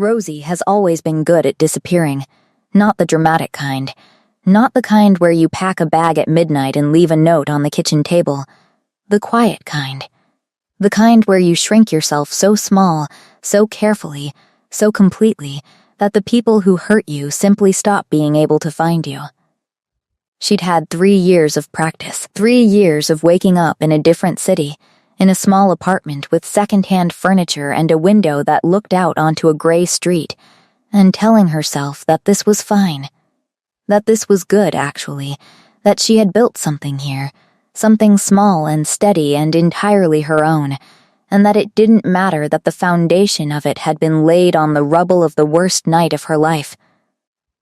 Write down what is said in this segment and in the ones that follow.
Rosie has always been good at disappearing. Not the dramatic kind. Not the kind where you pack a bag at midnight and leave a note on the kitchen table. The quiet kind. The kind where you shrink yourself so small, so carefully, so completely, that the people who hurt you simply stop being able to find you. She'd had 3 years of practice, 3 years of waking up in a different city, in a small apartment with second-hand furniture and a window that looked out onto a gray street, and telling herself that this was fine. That this was good, actually, that she had built something here, something small and steady and entirely her own, and that it didn't matter that the foundation of it had been laid on the rubble of the worst night of her life.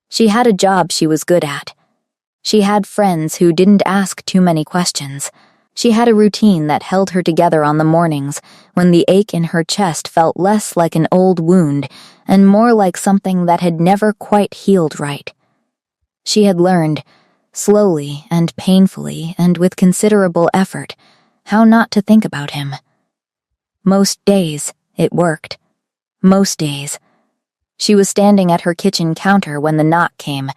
She had a job she was good at. She had friends who didn't ask too many questions. She had a routine that held her together on the mornings when the ache in her chest felt less like an old wound and more like something that had never quite healed right. She had learned, slowly and painfully and with considerable effort, how not to think about him. Most days, it worked. Most days. She was standing at her kitchen counter when the knock came.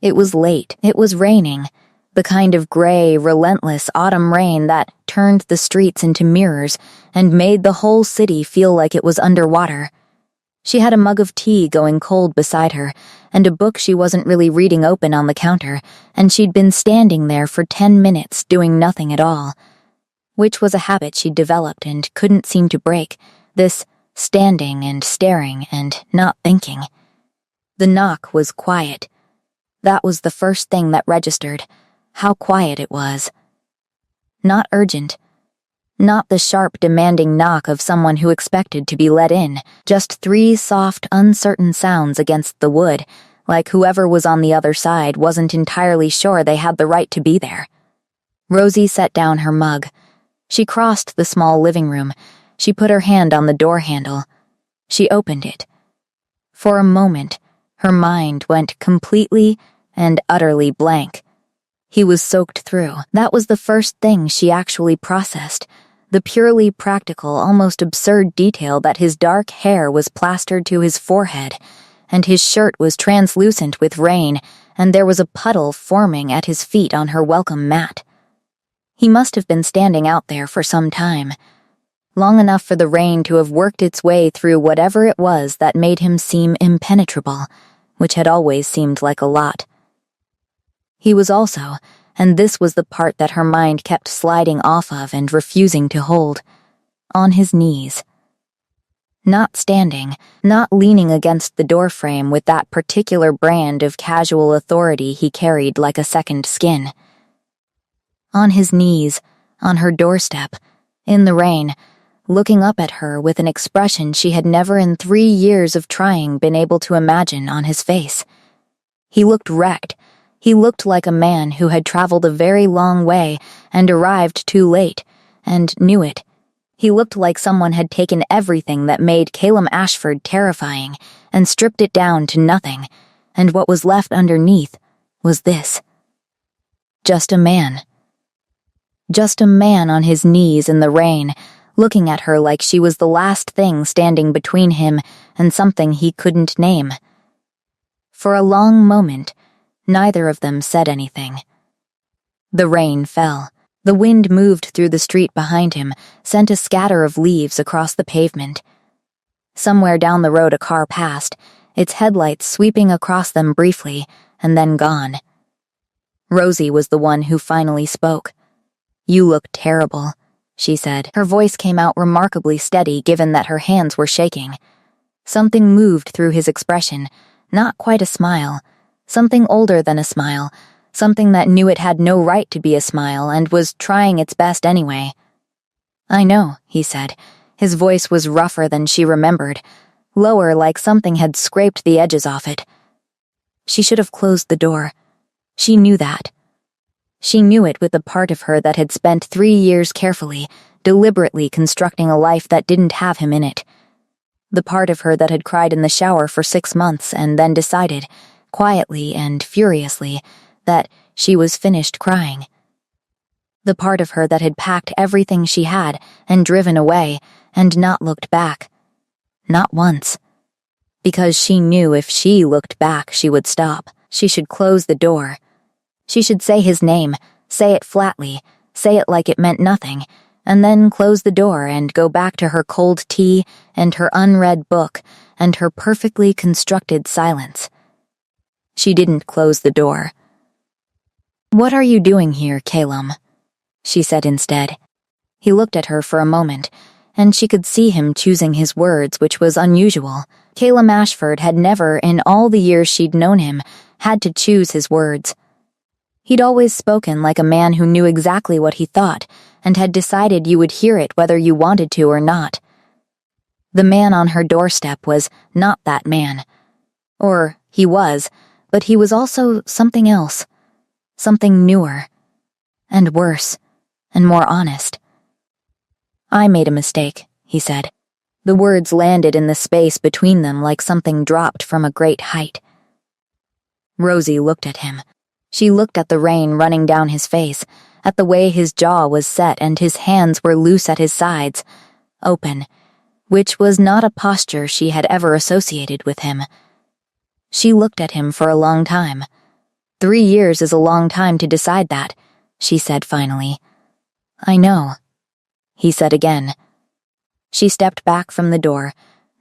It was late. It was raining. The kind of gray, relentless autumn rain that turned the streets into mirrors and made the whole city feel like it was underwater. She had a mug of tea going cold beside her, and a book she wasn't really reading open on the counter, and she'd been standing there for 10 minutes doing nothing at all. Which was a habit she'd developed and couldn't seem to break, this standing and staring and not thinking. The knock was quiet. That was the first thing that registered. How quiet it was. Not urgent. Not the sharp, demanding knock of someone who expected to be let in. Just 3 soft, uncertain sounds against the wood, like whoever was on the other side wasn't entirely sure they had the right to be there. Rosie set down her mug. She crossed the small living room. She put her hand on the door handle. She opened it. For a moment, her mind went completely and utterly blank. He was soaked through. That was the first thing she actually processed. The purely practical, almost absurd detail that his dark hair was plastered to his forehead, and his shirt was translucent with rain, and there was a puddle forming at his feet on her welcome mat. He must have been standing out there for some time, long enough for the rain to have worked its way through whatever it was that made him seem impenetrable, which had always seemed like a lot. He was also, and this was the part that her mind kept sliding off of and refusing to hold, on his knees. Not standing, not leaning against the doorframe with that particular brand of casual authority he carried like a second skin. On his knees, on her doorstep, in the rain, looking up at her with an expression she had never in 3 years of trying been able to imagine on his face. He looked wrecked. He looked like a man who had traveled a very long way and arrived too late, and knew it. He looked like someone had taken everything that made Calum Ashford terrifying and stripped it down to nothing, and what was left underneath was this. Just a man. Just a man on his knees in the rain, looking at her like she was the last thing standing between him and something he couldn't name. For a long moment, neither of them said anything. The rain fell. The wind moved through the street behind him, sent a scatter of leaves across the pavement. Somewhere down the road a car passed, its headlights sweeping across them briefly, and then gone. Rosie was the one who finally spoke. "You look terrible," she said. Her voice came out remarkably steady given that her hands were shaking. Something moved through his expression, not quite a smile. Something older than a smile, something that knew it had no right to be a smile and was trying its best anyway. "I know," he said. His voice was rougher than she remembered, lower like something had scraped the edges off it. She should have closed the door. She knew that. She knew it with the part of her that had spent 3 years carefully, deliberately constructing a life that didn't have him in it. The part of her that had cried in the shower for 6 months and then decided, quietly and furiously, that she was finished crying. The part of her that had packed everything she had and driven away and not looked back. Not once. because she knew if she looked back, she would stop. She should close the door. She should say his name, say it flatly, say it like it meant nothing, and then close the door and go back to her cold tea and her unread book and her perfectly constructed silence. She didn't close the door. "What are you doing here, Calum?" she said instead. He looked at her for a moment, and she could see him choosing his words, which was unusual. Calum Ashford had never, in all the years she'd known him, had to choose his words. He'd always spoken like a man who knew exactly what he thought and had decided you would hear it whether you wanted to or not. The man on her doorstep was not that man. Or he was, but he was also something else. Something newer. And worse. And more honest. "I made a mistake," he said. The words landed in the space between them like something dropped from a great height. Rosie looked at him. She looked at the rain running down his face, at the way his jaw was set and his hands were loose at his sides, open, which was not a posture she had ever associated with him. She looked at him for a long time. 3 years is a long time to decide that, she said finally. "I know," he said again. She stepped back from the door,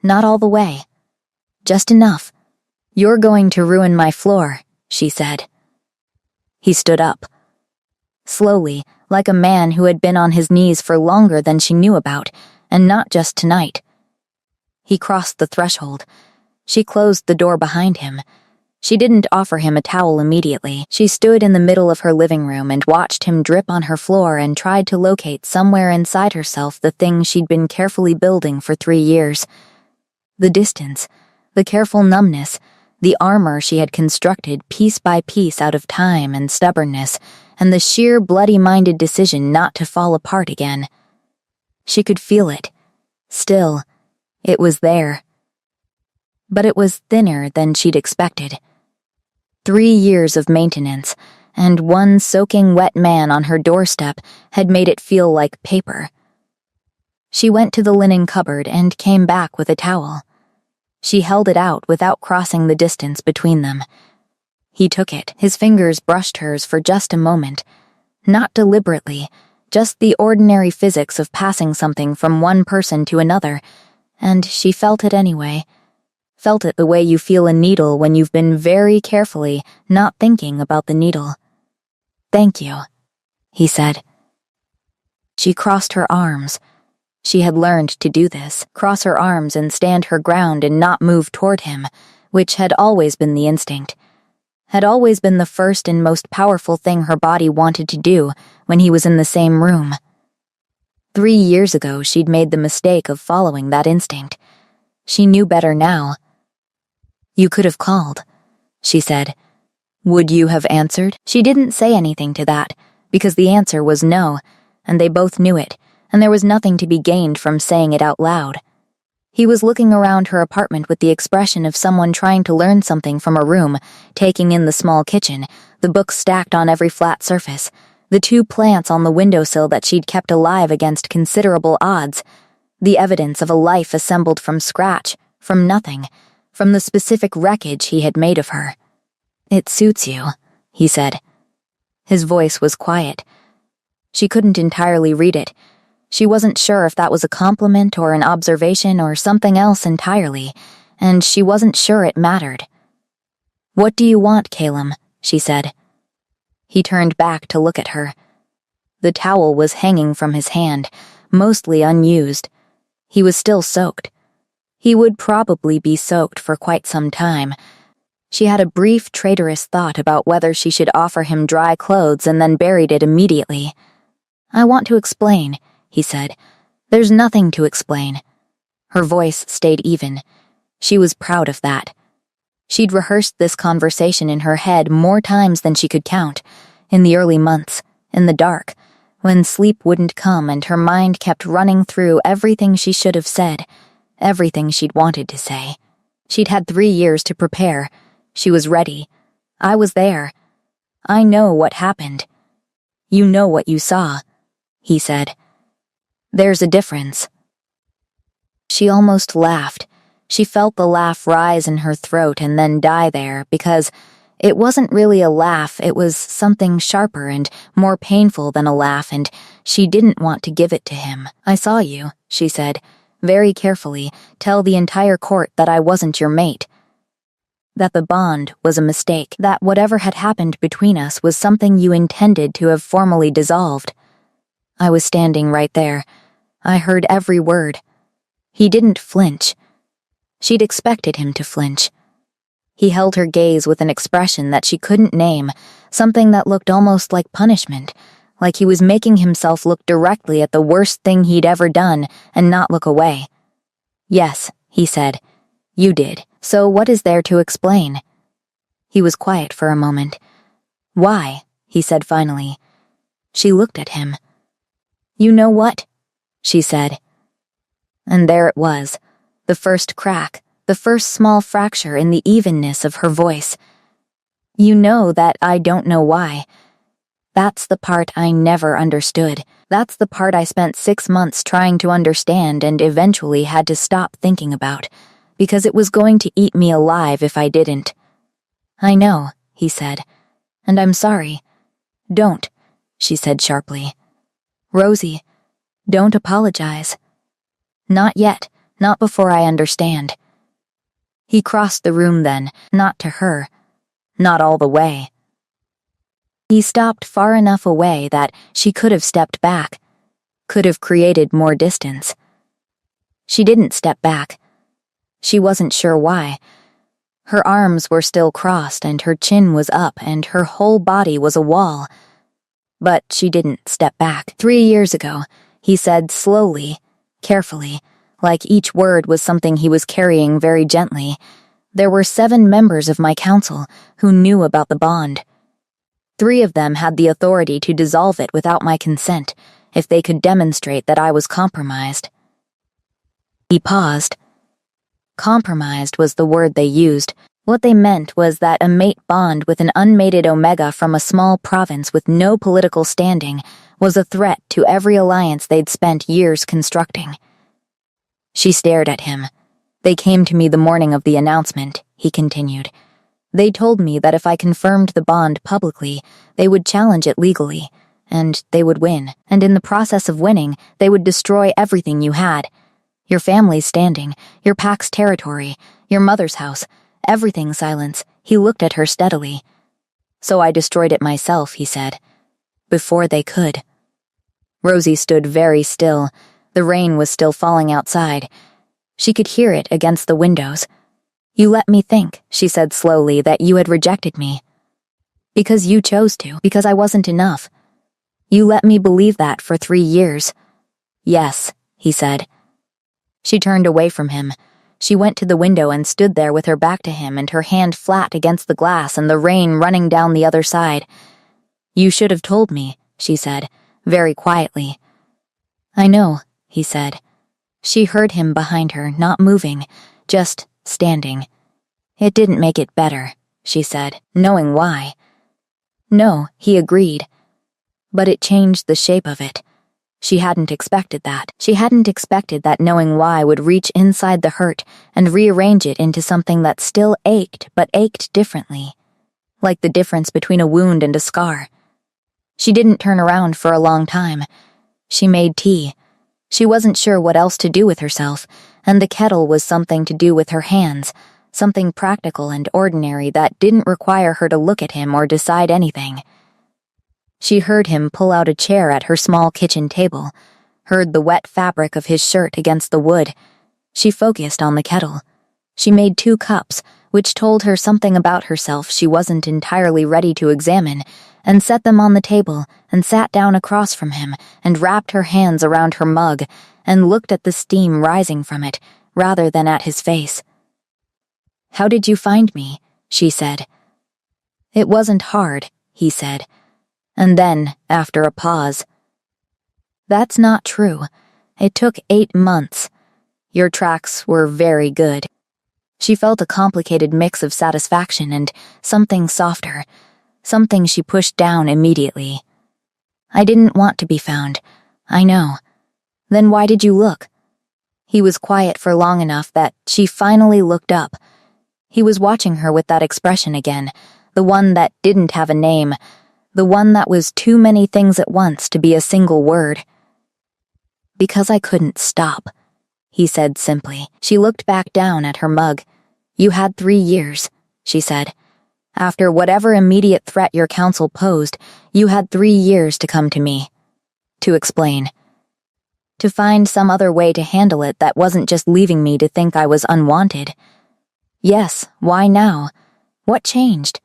not all the way. "Just enough. You're going to ruin my floor," she said. He stood up. Slowly, like a man who had been on his knees for longer than she knew about, and not just tonight. He crossed the threshold. She closed the door behind him. She didn't offer him a towel immediately. She stood in the middle of her living room and watched him drip on her floor and tried to locate somewhere inside herself the thing she'd been carefully building for 3 years. The distance, the careful numbness, the armor she had constructed piece by piece out of time and stubbornness, and the sheer bloody-minded decision not to fall apart again. She could feel it. Still, it was there. But it was thinner than she'd expected. 3 years of maintenance, and one soaking wet man on her doorstep had made it feel like paper. She went to the linen cupboard and came back with a towel. She held it out without crossing the distance between them. He took it. His fingers brushed hers for just a moment. Not deliberately, just the ordinary physics of passing something from one person to another, and she felt it anyway. Felt it the way you feel a needle when you've been very carefully not thinking about the needle. "Thank you," he said. She crossed her arms. She had learned to do this, cross her arms and stand her ground and not move toward him, which had always been the instinct. Had always been the first and most powerful thing her body wanted to do when he was in the same room. 3 years ago, she'd made the mistake of following that instinct. She knew better now. "You could have called," she said. "Would you have answered?" She didn't say anything to that, because the answer was no, and they both knew it, and there was nothing to be gained from saying it out loud. He was looking around her apartment with the expression of someone trying to learn something from a room, taking in the small kitchen, the books stacked on every flat surface, the 2 plants on the windowsill that she'd kept alive against considerable odds, the evidence of a life assembled from scratch, from nothing, from the specific wreckage he had made of her. "It suits you," he said. His voice was quiet. She couldn't entirely read it. She wasn't sure if that was a compliment or an observation or something else entirely, and she wasn't sure it mattered. "What do you want, Calum?" she said. He turned back to look at her. The towel was hanging from his hand, mostly unused. He was still soaked. He would probably be soaked for quite some time. She had a brief traitorous thought about whether she should offer him dry clothes and then buried it immediately. "I want to explain," he said. "There's nothing to explain." Her voice stayed even. She was proud of that. She'd rehearsed this conversation in her head more times than she could count, in the early months, in the dark, when sleep wouldn't come and her mind kept running through everything she should have said, everything she'd wanted to say. She'd had 3 years to prepare. She was ready. I was there. "I know what happened." "You know what you saw," he said. "There's a difference." She almost laughed. She felt the laugh rise in her throat and then die there because it wasn't really a laugh, it was something sharper and more painful than a laugh, and she didn't want to give it to him. "I saw you," she said, very carefully, "tell the entire court that I wasn't your mate. That the bond was a mistake, that whatever had happened between us was something you intended to have formally dissolved." I was standing right there. I heard every word. He didn't flinch. She'd expected him to flinch. He held her gaze with an expression that she couldn't name, something that looked almost like punishment, like he was making himself look directly at the worst thing he'd ever done and not look away. "Yes," he said, "you did. So what is there to explain?" He was quiet for a moment. "Why?" he said finally. She looked at him. "You know what?" she said. And there it was, the first crack, the first small fracture in the evenness of her voice. "You know that I don't know why. That's the part I never understood. That's the part I spent 6 months trying to understand and eventually had to stop thinking about, because it was going to eat me alive if I didn't." "I know," he said, "and I'm sorry." "Don't," she said sharply. "Rosie, don't apologize." "Not yet, not before I understand." He crossed the room then, not to her, not all the way. He stopped far enough away that she could have stepped back, could have created more distance. She didn't step back. She wasn't sure why. Her arms were still crossed and her chin was up and her whole body was a wall. But she didn't step back. 3 years ago, he said slowly, carefully, like each word was something he was carrying very gently, there were 7 members of my council who knew about the bond. 3 of them had the authority to dissolve it without my consent, if they could demonstrate that I was compromised. He paused. Compromised was the word they used. What they meant was that a mate bond with an unmated Omega from a small province with no political standing was a threat to every alliance they'd spent years constructing. She stared at him. "They came to me the morning of the announcement," he continued. "They told me that if I confirmed the bond publicly, they would challenge it legally, and they would win, and in the process of winning, they would destroy everything you had. Your family's standing, your pack's territory, your mother's house, everything, Silence." He looked at her steadily. "So I destroyed it myself," he said, "before they could." Rosie stood very still. The rain was still falling outside. She could hear it against the windows. "You let me think," she said slowly, "that you had rejected me. Because you chose to, because I wasn't enough. You let me believe that for 3 years. "Yes," he said. She turned away from him. She went to the window and stood there with her back to him and her hand flat against the glass and the rain running down the other side. "You should have told me," she said, very quietly. "I know," he said. She heard him behind her, not moving, just standing. "It didn't make it better," she said, knowing why. "No," he agreed. But it changed the shape of it. She hadn't expected that. She hadn't expected that knowing why would reach inside the hurt and rearrange it into something that still ached, but ached differently. Like the difference between a wound and a scar. She didn't turn around for a long time. She made tea. She wasn't sure what else to do with herself, and the kettle was something to do with her hands, something practical and ordinary that didn't require her to look at him or decide anything. She heard him pull out a chair at her small kitchen table, heard the wet fabric of his shirt against the wood. She focused on the kettle. She made 2 cups, which told her something about herself she wasn't entirely ready to examine, and set them on the table and sat down across from him and wrapped her hands around her mug and looked at the steam rising from it rather than at his face. "How did you find me?" she said. "It wasn't hard," he said. And then, after a pause, "That's not true. It took 8 months. Your tracks were very good." She felt a complicated mix of satisfaction and something softer, something she pushed down immediately. "I didn't want to be found. I know. Then why did you look?" He was quiet for long enough that she finally looked up. He was watching her with that expression again, the one that didn't have a name, the one that was too many things at once to be a single word. "Because I couldn't stop," he said simply. She looked back down at her mug. "You had 3 years," she said. "After whatever immediate threat your counsel posed, you had 3 years to come to me. To explain. To find some other way to handle it that wasn't just leaving me to think I was unwanted. Yes, why now? What changed?"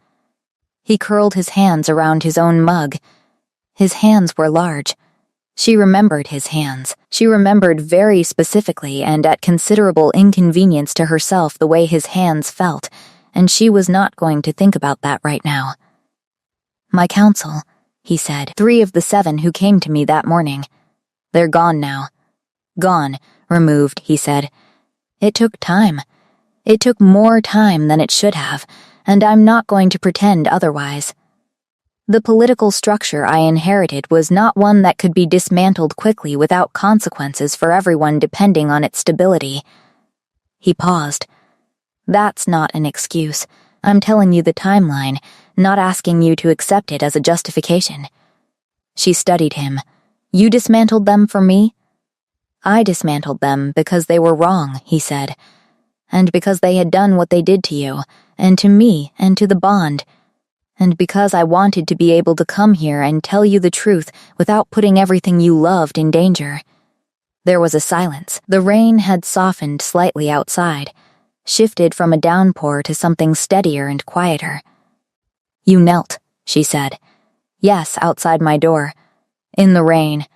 He curled his hands around his own mug. His hands were large. She remembered his hands. She remembered very specifically and at considerable inconvenience to herself the way his hands felt, and she was not going to think about that right now. "My counsel," he said. "3 of the 7 who came to me that morning. They're gone now." "Gone, removed," he said. "It took time. It took more time than it should have, and I'm not going to pretend otherwise. The political structure I inherited was not one that could be dismantled quickly without consequences for everyone depending on its stability." He paused. "That's not an excuse. I'm telling you the timeline, not asking you to accept it as a justification." She studied him. "You dismantled them for me?" "I dismantled them because they were wrong," he said. "And because they had done what they did to you, and to me, and to the bond. And because I wanted to be able to come here and tell you the truth without putting everything you loved in danger." There was a silence. The rain had softened slightly outside, shifted from a downpour to something steadier and quieter. "You knelt," she said. "Yes, outside my door. In the rain."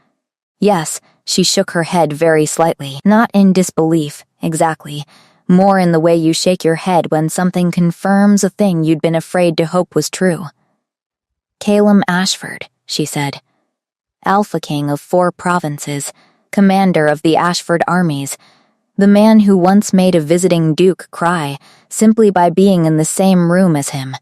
"Yes," she shook her head very slightly, not in disbelief, exactly, more in the way you shake your head when something confirms a thing you'd been afraid to hope was true. "Calum Ashford," she said. "Alpha King of 4 provinces, commander of the Ashford armies, the man who once made a visiting duke cry simply by being in the same room as him."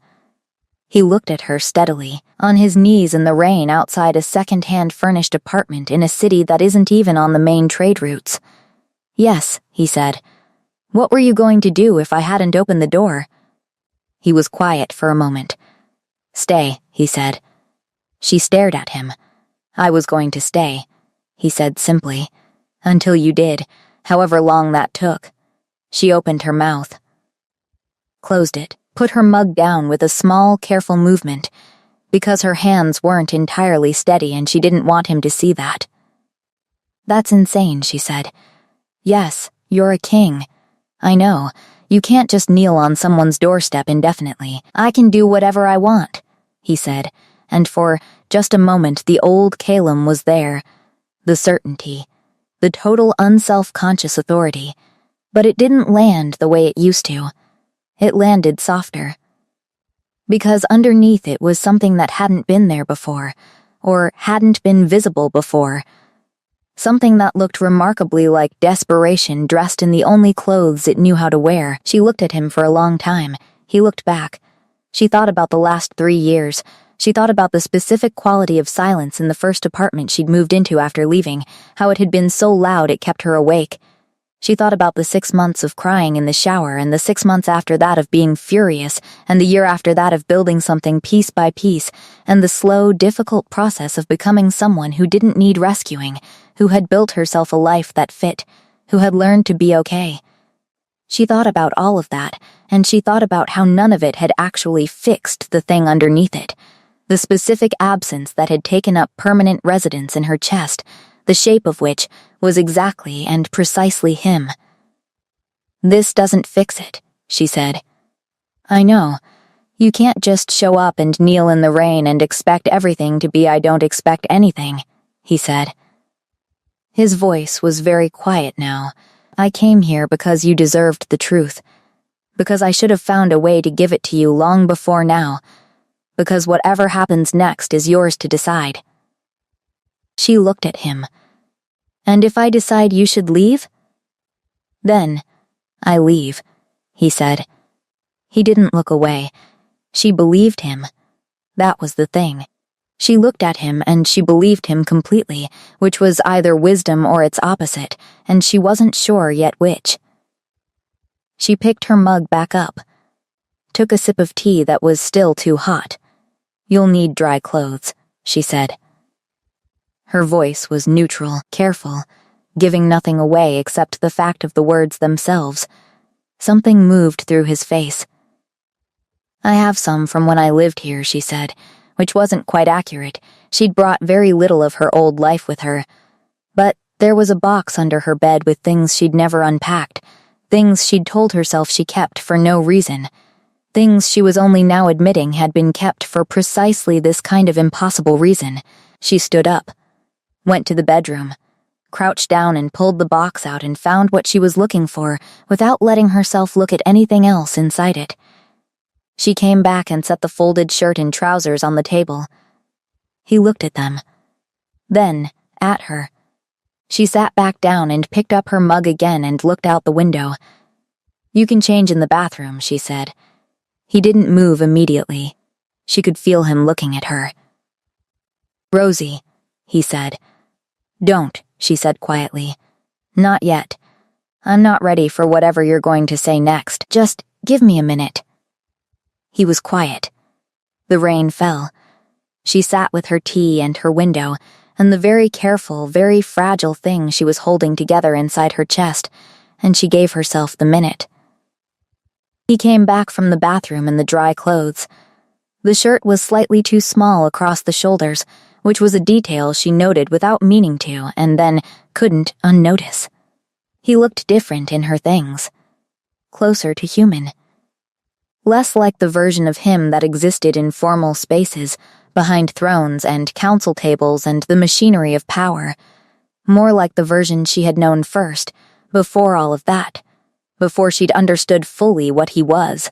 He looked at her steadily, on his knees in the rain outside a second-hand furnished apartment in a city that isn't even on the main trade routes. "Yes," he said. "What were you going to do if I hadn't opened the door?" He was quiet for a moment. "Stay," he said. She stared at him. "I was going to stay," he said simply. "Until you did, however long that took." She opened her mouth. Closed it, put her mug down with a small, careful movement, because her hands weren't entirely steady and she didn't want him to see that. "That's insane," she said. "Yes, you're a king. I know. You can't just kneel on someone's doorstep indefinitely. I can do whatever I want," he said, and for just a moment the old Calum was there. The certainty. The total unself-conscious authority. But it didn't land the way it used to. It landed softer. Because underneath it was something that hadn't been there before, or hadn't been visible before. Something that looked remarkably like desperation dressed in the only clothes it knew how to wear. She looked at him for a long time. He looked back. She thought about the last 3 years. She thought about the specific quality of silence in the first apartment she'd moved into after leaving, how it had been so loud it kept her awake. She thought about the 6 months of crying in the shower, and the 6 months after that of being furious, and the year after that of building something piece by piece, and the slow, difficult process of becoming someone who didn't need rescuing, who had built herself a life that fit, who had learned to be okay. She thought about all of that, and she thought about how none of it had actually fixed the thing underneath it, the specific absence that had taken up permanent residence in her chest, the shape of which was exactly and precisely him. "This doesn't fix it," she said. "I know. You can't just show up and kneel in the rain and expect everything to be I don't expect anything," he said. His voice was very quiet now. "I came here because you deserved the truth. Because I should have found a way to give it to you long before now. Because whatever happens next is yours to decide." She looked at him. "And if I decide you should leave?" "Then, I leave," he said. He didn't look away. She believed him. That was the thing. She looked at him and she believed him completely, which was either wisdom or its opposite, and she wasn't sure yet which. She picked her mug back up, took a sip of tea that was still too hot. "You'll need dry clothes," she said. Her voice was neutral, careful, giving nothing away except the fact of the words themselves. Something moved through his face. "I have some from when I lived here," she said, which wasn't quite accurate. She'd brought very little of her old life with her. But there was a box under her bed with things she'd never unpacked, things she'd told herself she kept for no reason, things she was only now admitting had been kept for precisely this kind of impossible reason. She stood up, went to the bedroom, crouched down and pulled the box out and found what she was looking for without letting herself look at anything else inside it. She came back and set the folded shirt and trousers on the table. He looked at them. Then, at her. She sat back down and picked up her mug again and looked out the window. "You can change in the bathroom," she said. He didn't move immediately. She could feel him looking at her. "Rosie," he said. "Don't," she said quietly. "Not yet. I'm not ready for whatever you're going to say next. Just give me a minute." He was quiet. The rain fell. She sat with her tea and her window, and the very careful, very fragile thing she was holding together inside her chest, and she gave herself the minute. He came back from the bathroom in the dry clothes. The shirt was slightly too small across the shoulders, which was a detail she noted without meaning to and then couldn't unnotice. He looked different in her things. Closer to human. Less like the version of him that existed in formal spaces, behind thrones and council tables and the machinery of power. More like the version she had known first, before all of that, before she'd understood fully what he was.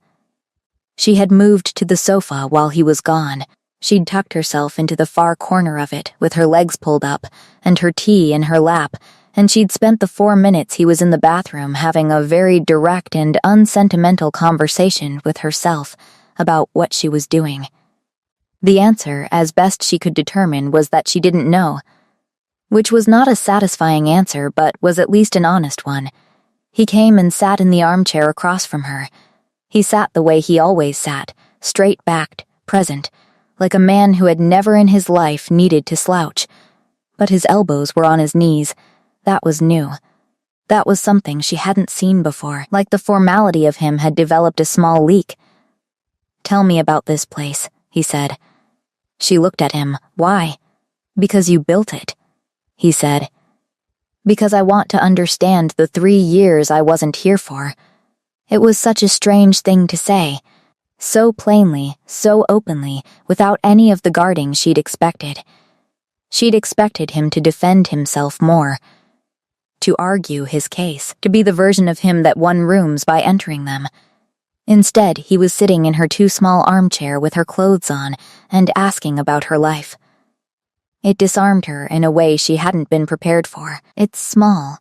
She had moved to the sofa while he was gone. She'd tucked herself into the far corner of it, with her legs pulled up, and her tea in her lap, and she'd spent the 4 minutes he was in the bathroom having a very direct and unsentimental conversation with herself about what she was doing. The answer, as best she could determine, was that she didn't know. Which was not a satisfying answer, but was at least an honest one. He came and sat in the armchair across from her. He sat the way he always sat, straight-backed, present, like a man who had never in his life needed to slouch. But his elbows were on his knees. That was new. That was something she hadn't seen before, like the formality of him had developed a small leak. "Tell me about this place," he said. She looked at him. "Why?" "Because you built it," he said. "Because I want to understand the 3 years I wasn't here for." It was such a strange thing to say. So plainly, so openly, without any of the guarding she'd expected. She'd expected him to defend himself more, to argue his case, to be the version of him that won rooms by entering them. Instead, he was sitting in her too small armchair with her clothes on and asking about her life. It disarmed her in a way she hadn't been prepared for. "It's small,"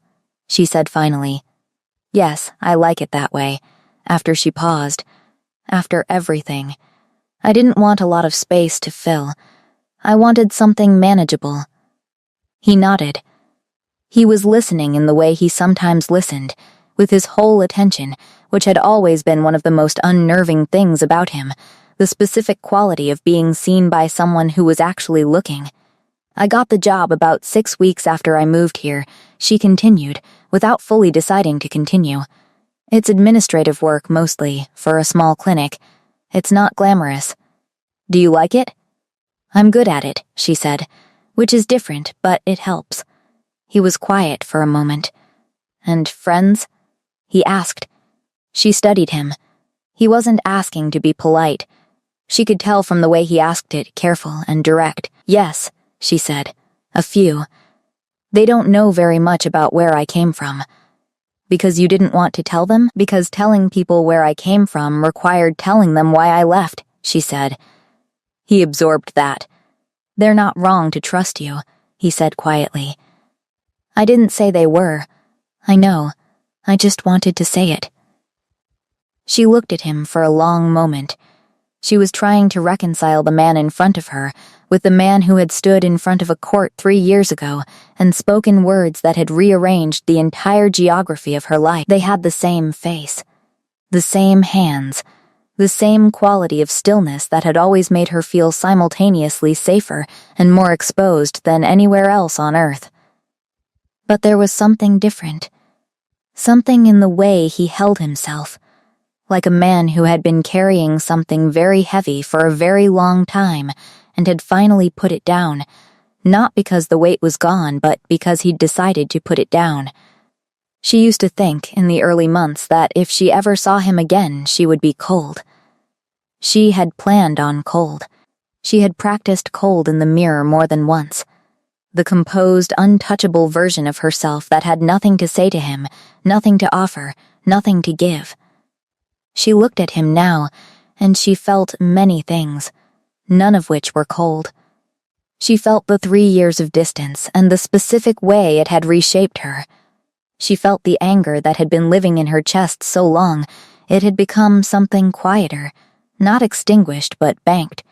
she said finally. "Yes, I like it that way." After she paused. "After everything. I didn't want a lot of space to fill. I wanted something manageable." He nodded. He was listening in the way he sometimes listened, with his whole attention, which had always been one of the most unnerving things about him, the specific quality of being seen by someone who was actually looking. "I got the job about 6 weeks after I moved here," she continued, without fully deciding to continue. "It's administrative work, mostly, for a small clinic. It's not glamorous. Do you like it?" "I'm good at it," she said, which is different, but it helps. He was quiet for a moment. "And friends?" he asked. She studied him. He wasn't asking to be polite. She could tell from the way he asked it, careful and direct. "Yes," she said. "A few. They don't know very much about where I came from." "Because you didn't want to tell them?" "Because telling people where I came from required telling them why I left," she said. He absorbed that. "They're not wrong to trust you," he said quietly. "I didn't say they were. I know. I just wanted to say it." She looked at him for a long moment. She was trying to reconcile the man in front of her with the man who had stood in front of a court 3 years ago and spoken words that had rearranged the entire geography of her life. They had the same face, the same hands, the same quality of stillness that had always made her feel simultaneously safer and more exposed than anywhere else on Earth. But there was something different, something in the way he held himself, like a man who had been carrying something very heavy for a very long time and had finally put it down, not because the weight was gone, but because he'd decided to put it down. She used to think, in the early months, that if she ever saw him again, she would be cold. She had planned on cold. She had practiced cold in the mirror more than once. The composed, untouchable version of herself that had nothing to say to him, nothing to offer, nothing to give. She looked at him now, and she felt many things, none of which were cold. She felt the 3 years of distance and the specific way it had reshaped her. She felt the anger that had been living in her chest so long, it had become something quieter, not extinguished but banked,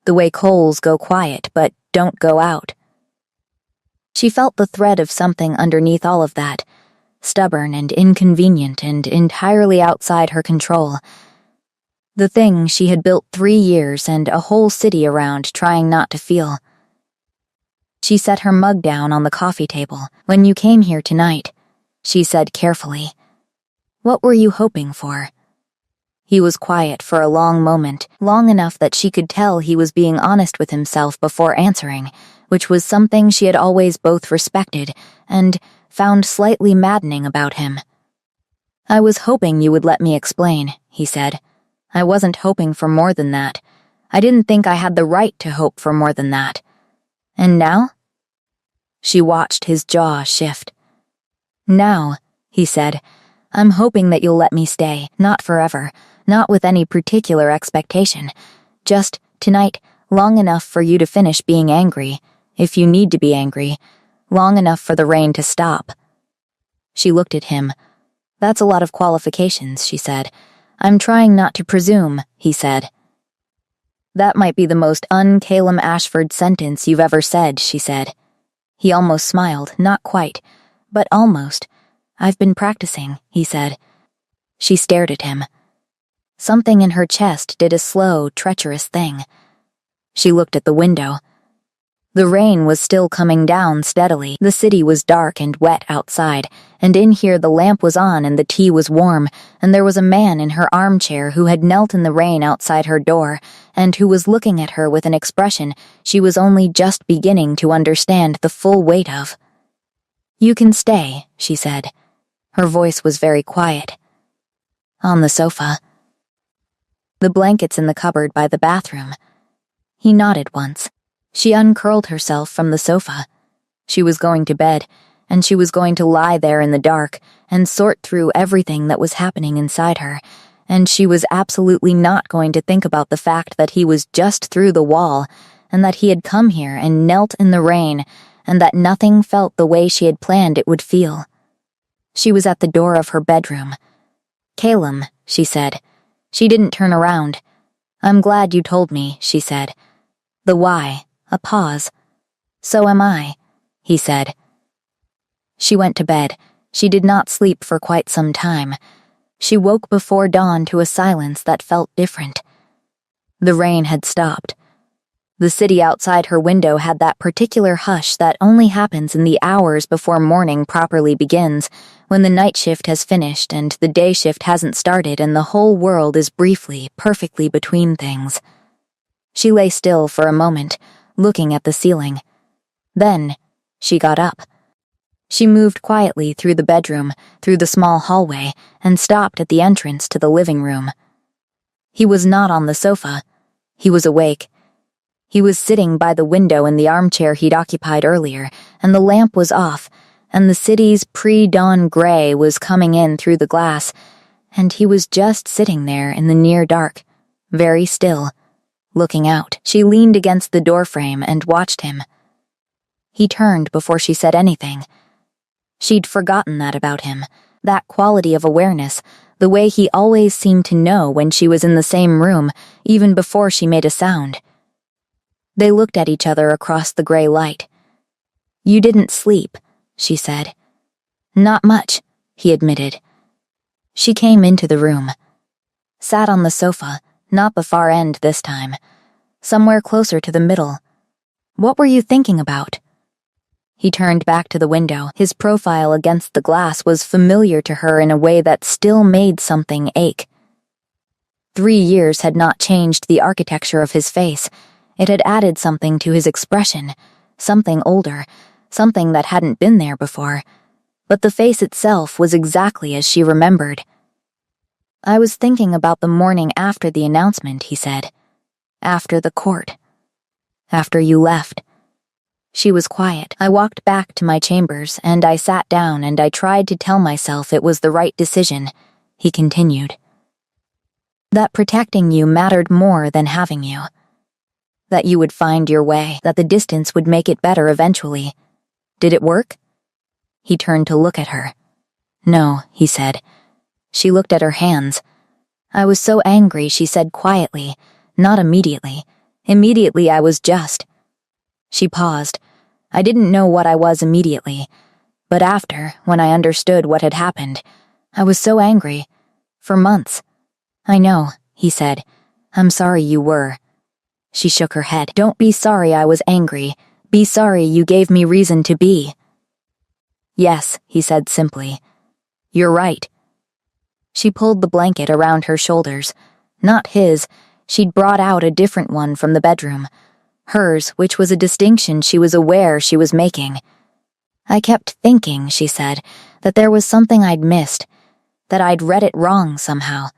the way coals go quiet but don't go out. She felt the thread of something underneath all of that, stubborn and inconvenient and entirely outside her control. The thing she had built 3 years and a whole city around trying not to feel. She set her mug down on the coffee table. "When you came here tonight," she said carefully, "what were you hoping for?" He was quiet for a long moment, long enough that she could tell he was being honest with himself before answering, which was something she had always both respected and found slightly maddening about him. "I was hoping you would let me explain," he said. "I wasn't hoping for more than that. I didn't think I had the right to hope for more than that. And now?" She watched his jaw shift. "Now," he said, "I'm hoping that you'll let me stay, not forever, not with any particular expectation. Just tonight, long enough for you to finish being angry, if you need to be angry, long enough for the rain to stop." She looked at him. "That's a lot of qualifications," she said. "I'm trying not to presume," he said. "That might be the most un-Calum Ashford sentence you've ever said," she said. He almost smiled, not quite, but almost. "I've been practicing," he said. She stared at him. Something in her chest did a slow, treacherous thing. She looked at the window. The rain was still coming down steadily. The city was dark and wet outside, and in here the lamp was on and the tea was warm, and there was a man in her armchair who had knelt in the rain outside her door, and who was looking at her with an expression she was only just beginning to understand the full weight of. "You can stay," she said. Her voice was very quiet. "On the sofa." "The blanket's in the cupboard by the bathroom." He nodded once. She uncurled herself from the sofa. She was going to bed, and she was going to lie there in the dark and sort through everything that was happening inside her, and she was absolutely not going to think about the fact that he was just through the wall, and that he had come here and knelt in the rain, and that nothing felt the way she had planned it would feel. She was at the door of her bedroom. "Calum," she said. She didn't turn around. "I'm glad you told me," she said. The why. A pause. "So am I," he said. She went to bed. She did not sleep for quite some time. She woke before dawn to a silence that felt different. The rain had stopped. The city outside her window had that particular hush that only happens in the hours before morning properly begins, when the night shift has finished and the day shift hasn't started and the whole world is briefly, perfectly between things. She lay still for a moment, looking at the ceiling. Then, she got up. She moved quietly through the bedroom, through the small hallway, and stopped at the entrance to the living room. He was not on the sofa. He was awake. He was sitting by the window in the armchair he'd occupied earlier, and the lamp was off, and the city's pre-dawn gray was coming in through the glass, and he was just sitting there in the near dark, very still, looking out. She leaned against the doorframe and watched him. He turned before she said anything. She'd forgotten that about him, that quality of awareness, The way he always seemed to know when she was in the same room, even before she made a sound. They looked at each other across the gray light. "You didn't sleep," she said. "Not much," he admitted. She came into the room. Sat on the sofa, not the far end this time. Somewhere closer to the middle. "What were you thinking about?" He turned back to the window. His profile against the glass was familiar to her in a way that still made something ache. 3 years had not changed the architecture of his face. It had added something to his expression, something older, something that hadn't been there before. But the face itself was exactly as she remembered. "I was thinking about the morning after the announcement," he said. "After the court. After you left." She was quiet. "I walked back to my chambers, and I sat down and I tried to tell myself it was the right decision," he continued. "That protecting you mattered more than having you. That you would find your way, that the distance would make it better eventually. Did it work?" He turned to look at her. "No," he said. She looked at her hands. "I was so angry," she said quietly, "not immediately. Immediately I was just." She paused. "I didn't know what I was immediately. But after, when I understood what had happened, I was so angry. For months." "I know," he said. "I'm sorry you were." She shook her head. "Don't be sorry I was angry. Be sorry you gave me reason to be." "Yes," he said simply. "You're right." She pulled the blanket around her shoulders. Not his. She'd brought out a different one from the bedroom. Hers, which was a distinction she was aware she was making. "I kept thinking," she said, "that there was something I'd missed, that I'd read it wrong somehow.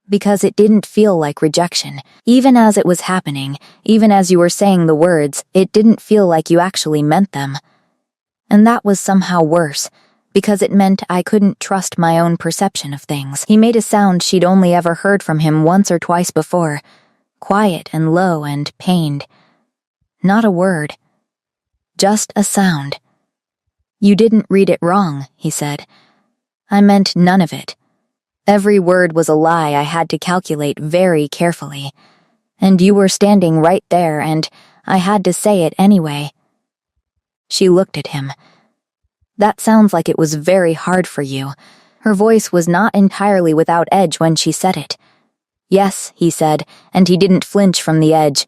Because it didn't feel like rejection. Even as it was happening, even as you were saying the words, it didn't feel like you actually meant them. And that was somehow worse, because it meant I couldn't trust my own perception of things." He made a sound she'd only ever heard from him once or twice before, quiet and low and pained. Not a word. Just a sound. "You didn't read it wrong," he said. "I meant none of it. Every word was a lie I had to calculate very carefully. And you were standing right there, and I had to say it anyway." She looked at him. "That sounds like it was very hard for you." Her voice was not entirely without edge when she said it. "Yes," he said, and he didn't flinch from the edge.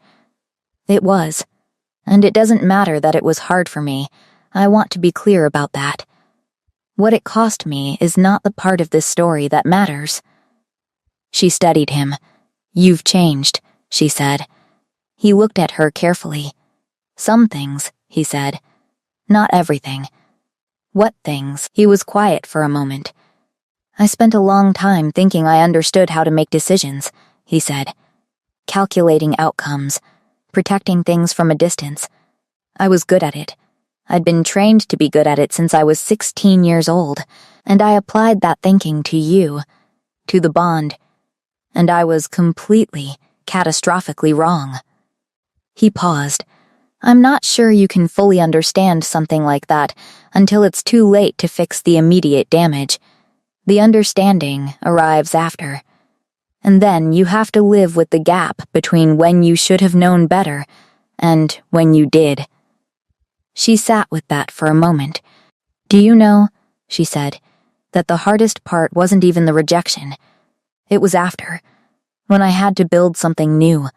"It was. And it doesn't matter that it was hard for me. I want to be clear about that. What it cost me is not the part of this story that matters." She studied him. "You've changed," she said. He looked at her carefully. "Some things," he said. "Not everything." "What things?" He was quiet for a moment. "I spent a long time thinking I understood how to make decisions," he said. "Calculating outcomes, protecting things from a distance. I was good at it. I'd been trained to be good at it since I was 16 years old, and I applied that thinking to you, to the bond, and I was completely, catastrophically wrong." He paused. "I'm not sure you can fully understand something like that until it's too late to fix the immediate damage. The understanding arrives after. And then you have to live with the gap between when you should have known better and when you did." She sat with that for a moment. "Do you know," she said, "that the hardest part wasn't even the rejection. It was after, when I had to build something new.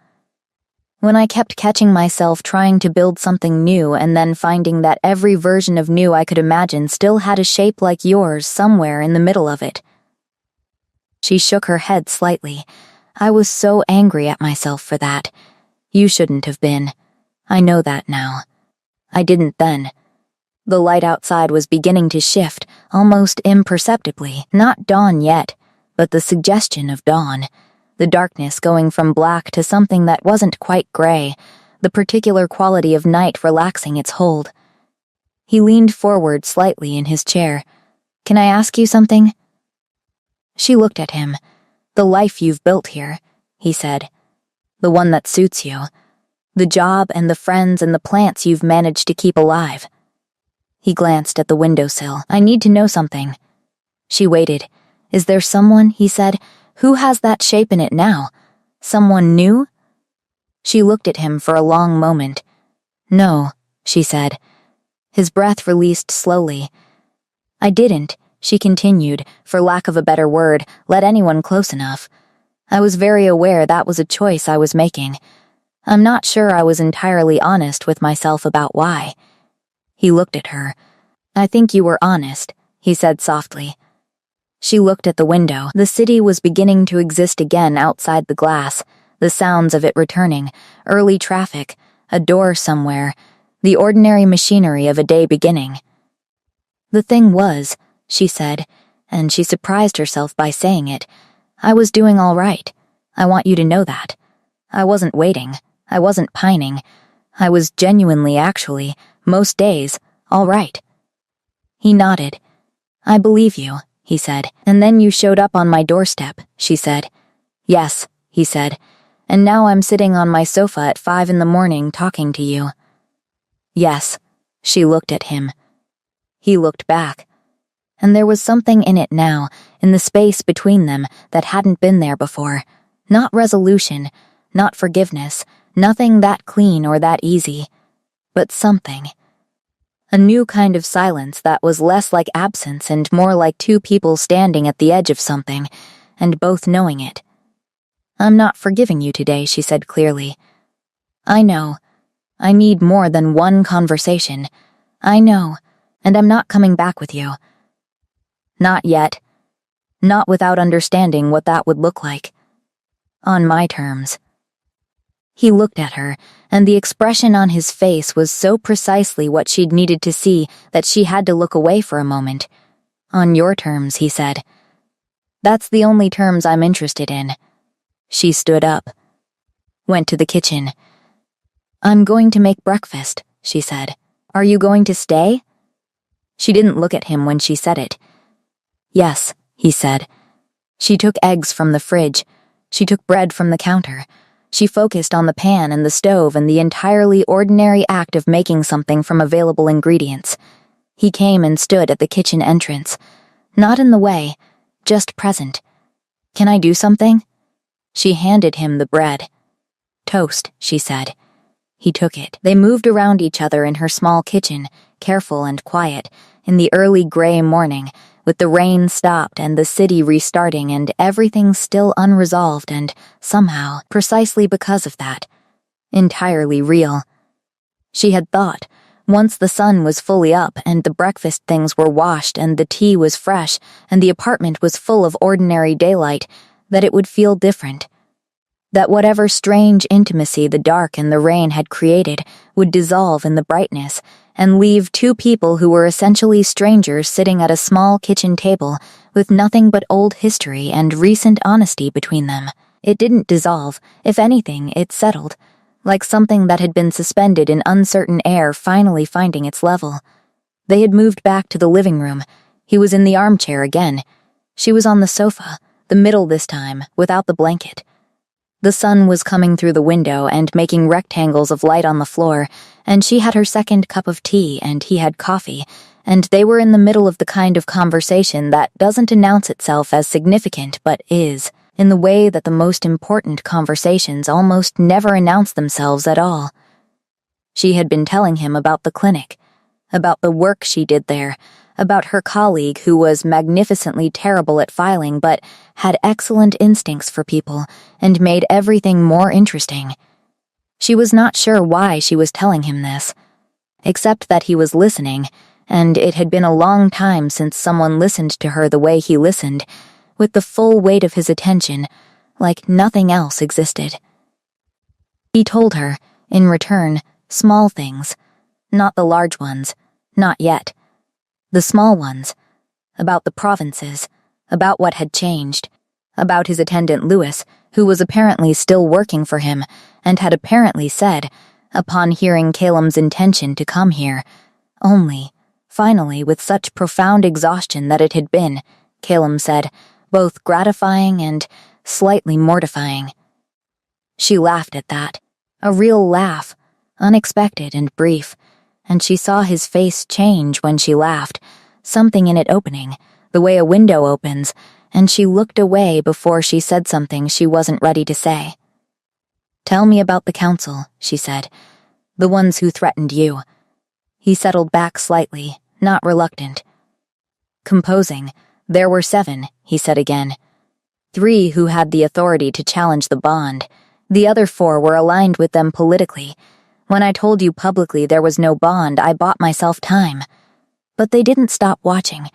When I kept catching myself trying to build something new and then finding that every version of new I could imagine still had a shape like yours somewhere in the middle of it." She shook her head slightly. "I was so angry at myself for that. You shouldn't have been. I know that now. I didn't then." The light outside was beginning to shift, almost imperceptibly. Not dawn yet, but the suggestion of dawn. The darkness going from black to something that wasn't quite gray, the particular quality of night relaxing its hold. He leaned forward slightly in his chair. "Can I ask you something?" She looked at him. "The life you've built here," he said. "The one that suits you. The job and the friends and the plants you've managed to keep alive." He glanced at the windowsill. "I need to know something." She waited. Is there someone, he said, who has that shape in it now? Someone new? She looked at him for a long moment. No, she said. His breath released slowly. I didn't, she continued, for lack of a better word, let anyone close enough. I was very aware that was a choice I was making. I'm not sure I was entirely honest with myself about why. He looked at her. I think you were honest, he said softly. She looked at the window. The city was beginning to exist again outside the glass, the sounds of it returning, early traffic, a door somewhere, the ordinary machinery of a day beginning. The thing was, she said, and she surprised herself by saying it, I was doing all right. I want you to know that. I wasn't waiting. I wasn't pining. I was genuinely, actually, most days, all right. He nodded. I believe you, he said. And then you showed up on my doorstep, she said. Yes, he said. And now I'm sitting on my sofa at 5 a.m. talking to you. Yes, she looked at him. He looked back. And there was something in it now, in the space between them, that hadn't been there before. Not resolution, not forgiveness, nothing that clean or that easy. But something. A new kind of silence that was less like absence and more like two people standing at the edge of something, and both knowing it. I'm not forgiving you today, she said clearly. I know. I need more than one conversation. I know, and I'm not coming back with you. Not yet. Not without understanding what that would look like. On my terms. He looked at her, and the expression on his face was so precisely what she'd needed to see that she had to look away for a moment. On your terms, he said. That's the only terms I'm interested in. She stood up. Went to the kitchen. I'm going to make breakfast, she said. Are you going to stay? She didn't look at him when she said it. Yes, he said. She took eggs from the fridge. She took bread from the counter. She focused on the pan and the stove and the entirely ordinary act of making something from available ingredients. He came and stood at the kitchen entrance. Not in the way, just present. Can I do something? She handed him the bread. Toast, she said. He took it. They moved around each other in her small kitchen, careful and quiet, in the early gray morning, with the rain stopped and the city restarting and everything still unresolved and, somehow, precisely because of that, entirely real. She had thought, once the sun was fully up and the breakfast things were washed and the tea was fresh and the apartment was full of ordinary daylight, that it would feel different. That whatever strange intimacy the dark and the rain had created would dissolve in the brightness and leave two people who were essentially strangers sitting at a small kitchen table with nothing but old history and recent honesty between them. It didn't dissolve. If anything, it settled, like something that had been suspended in uncertain air finally finding its level. They had moved back to the living room. He was in the armchair again. She was on the sofa, the middle this time, without the blanket. The sun was coming through the window and making rectangles of light on the floor, and she had her second cup of tea and he had coffee, and they were in the middle of the kind of conversation that doesn't announce itself as significant but is, in the way that the most important conversations almost never announce themselves at all. She had been telling him about the clinic, about the work she did there, about her colleague who was magnificently terrible at filing but had excellent instincts for people and made everything more interesting. She was not sure why she was telling him this, except that he was listening, and it had been a long time since someone listened to her the way he listened, with the full weight of his attention, like nothing else existed. He told her, in return, small things, not the large ones, not yet. The small ones, about the provinces, about what had changed, about his attendant Louis, who was apparently still working for him, and had apparently said, upon hearing Calum's intention to come here, only, finally, with such profound exhaustion that it had been, Calum said, both gratifying and slightly mortifying. She laughed at that, a real laugh, unexpected and brief, and she saw his face change when she laughed, something in it opening, the way a window opens, and she looked away before she said something she wasn't ready to say. "Tell me about the council," she said. "The ones who threatened you." He settled back slightly, not reluctant. Composing, "There were 7, he said again. 3 who had the authority to challenge the bond. The other 4 were aligned with them politically. When I told you publicly there was no bond, I bought myself time. But they didn't stop watching.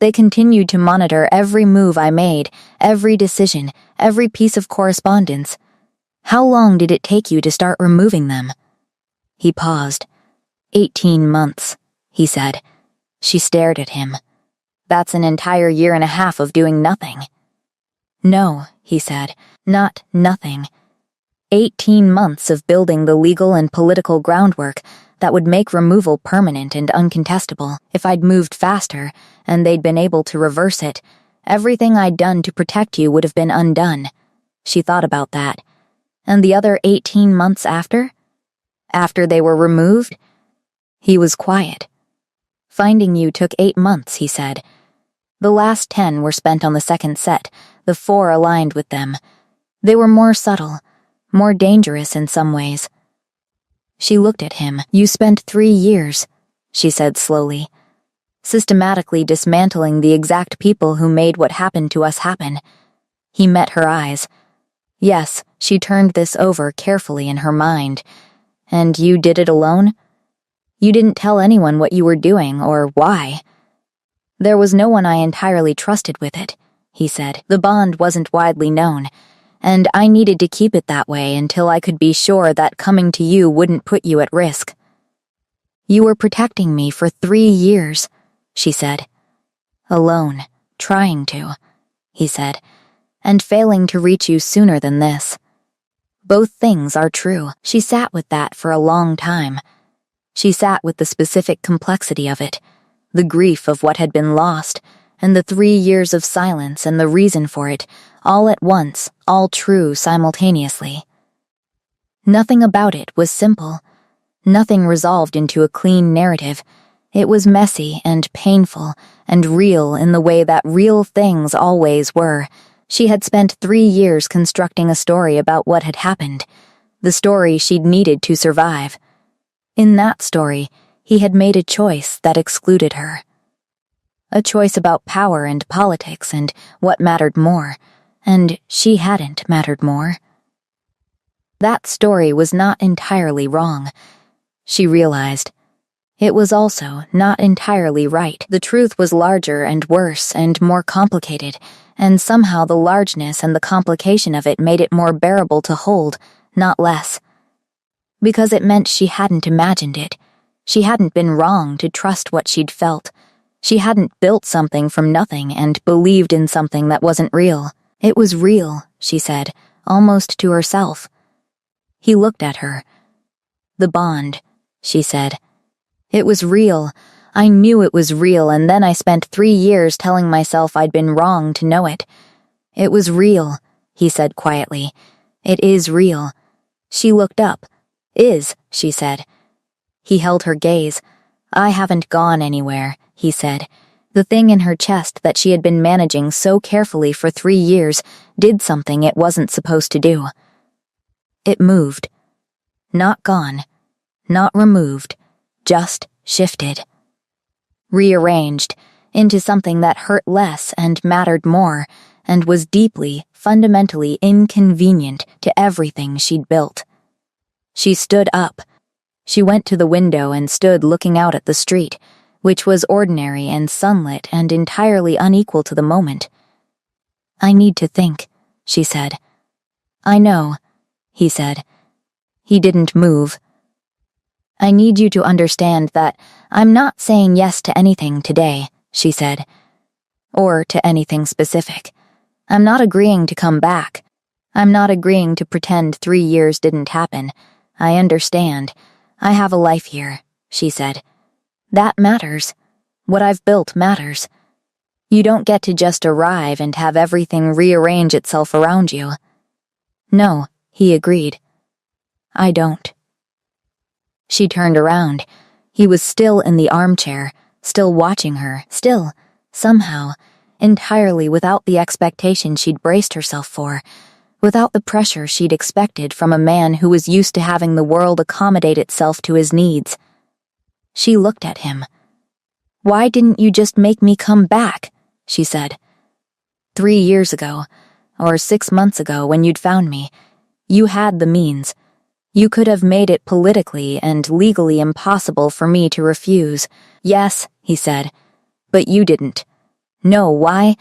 They continued to monitor every move I made, every decision, every piece of correspondence. How long did it take you to start removing them?" He paused. 18 months, he said. She stared at him. "That's an entire year and a half of doing nothing." "No," he said, "not nothing. 18 months of building the legal and political groundwork that would make removal permanent and uncontestable. If I'd moved faster, and they'd been able to reverse it, everything I'd done to protect you would have been undone." She thought about that. "And the other 18 months after? After they were removed?" He was quiet. "Finding you took 8 months, he said. The last 10 were spent on the second set, the 4 aligned with them. They were more subtle, more dangerous in some ways." She looked at him. "You spent 3 years, she said slowly, "systematically dismantling the exact people who made what happened to us happen." He met her eyes. Yes, she turned this over carefully in her mind. "And you did it alone? You didn't tell anyone what you were doing or why?" "There was no one I entirely trusted with it," he said. "The bond wasn't widely known, and I needed to keep it that way until I could be sure that coming to you wouldn't put you at risk." "You were protecting me for 3 years, she said. "Alone, trying to," he said, "and failing to reach you sooner than this. Both things are true." She sat with that for a long time. She sat with the specific complexity of it, the grief of what had been lost, and the 3 years of silence and the reason for it, all at once, all true simultaneously. Nothing about it was simple. Nothing resolved into a clean narrative. It was messy and painful and real in the way that real things always were. She had spent 3 years constructing a story about what had happened, the story she'd needed to survive. In that story, he had made a choice that excluded her. A choice about power and politics and what mattered more, and she hadn't mattered more. That story was not entirely wrong, she realized. It was also not entirely right. The truth was larger and worse and more complicated, and somehow the largeness and the complication of it made it more bearable to hold, not less. Because it meant she hadn't imagined it. She hadn't been wrong to trust what she'd felt. She hadn't built something from nothing and believed in something that wasn't real. It was real, she said, almost to herself. He looked at her. "The bond," she said. "It was real. I knew it was real, and then I spent 3 years telling myself I'd been wrong to know it. It was real," he said quietly. "It is real." She looked up. "Is," she said. He held her gaze. "I haven't gone anywhere," he said. The thing in her chest that she had been managing so carefully for 3 years did something it wasn't supposed to do. It moved. Not gone. Not removed. Just shifted. Rearranged into something that hurt less and mattered more and was deeply, fundamentally inconvenient to everything she'd built. She stood up. She went to the window and stood looking out at the street, which was ordinary and sunlit and entirely unequal to the moment. "I need to think," she said. "I know," he said. He didn't move. "I need you to understand that I'm not saying yes to anything today," she said. "Or to anything specific. I'm not agreeing to come back. I'm not agreeing to pretend 3 years didn't happen. I understand. I have a life here," she said. "That matters. What I've built matters. You don't get to just arrive and have everything rearrange itself around you." "No," he agreed. "I don't." She turned around. He was still in the armchair, still watching her, still, somehow, entirely without the expectation she'd braced herself for, without the pressure she'd expected from a man who was used to having the world accommodate itself to his needs. She looked at him. "Why didn't you just make me come back?" she said. 3 years ago, or 6 months ago when you'd found me, you had the means. You could have made it politically and legally impossible for me to refuse. "Yes," he said, "but you didn't." "No, why?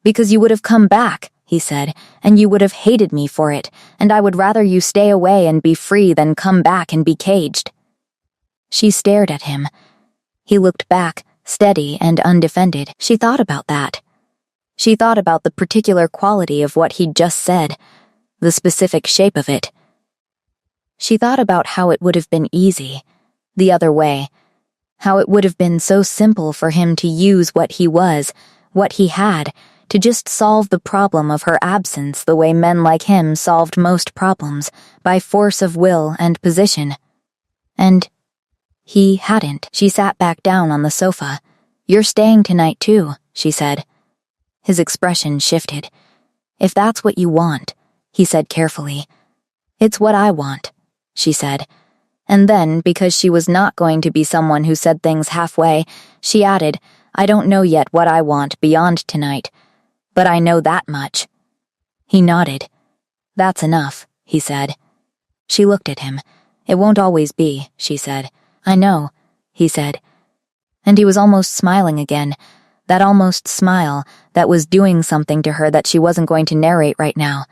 Because you would have come back," he said, "and you would have hated me for it, and I would rather you stay away and be free than come back and be caged." She stared at him. He looked back, steady and undefended. She thought about that. She thought about the particular quality of what he'd just said, the specific shape of it. She thought about how it would have been easy, the other way, how it would have been so simple for him to use what he was, what he had, to just solve the problem of her absence the way men like him solved most problems, by force of will and position. And he hadn't. She sat back down on the sofa. "You're staying tonight too," she said. His expression shifted. "If that's what you want," he said carefully. "It's what I want," she said. And then, because she was not going to be someone who said things halfway, she added, "I don't know yet what I want beyond tonight, but I know that much." He nodded. "That's enough," he said. She looked at him. "It won't always be," she said. "I know," he said. And he was almost smiling again, that almost smile that was doing something to her that she wasn't going to narrate right now.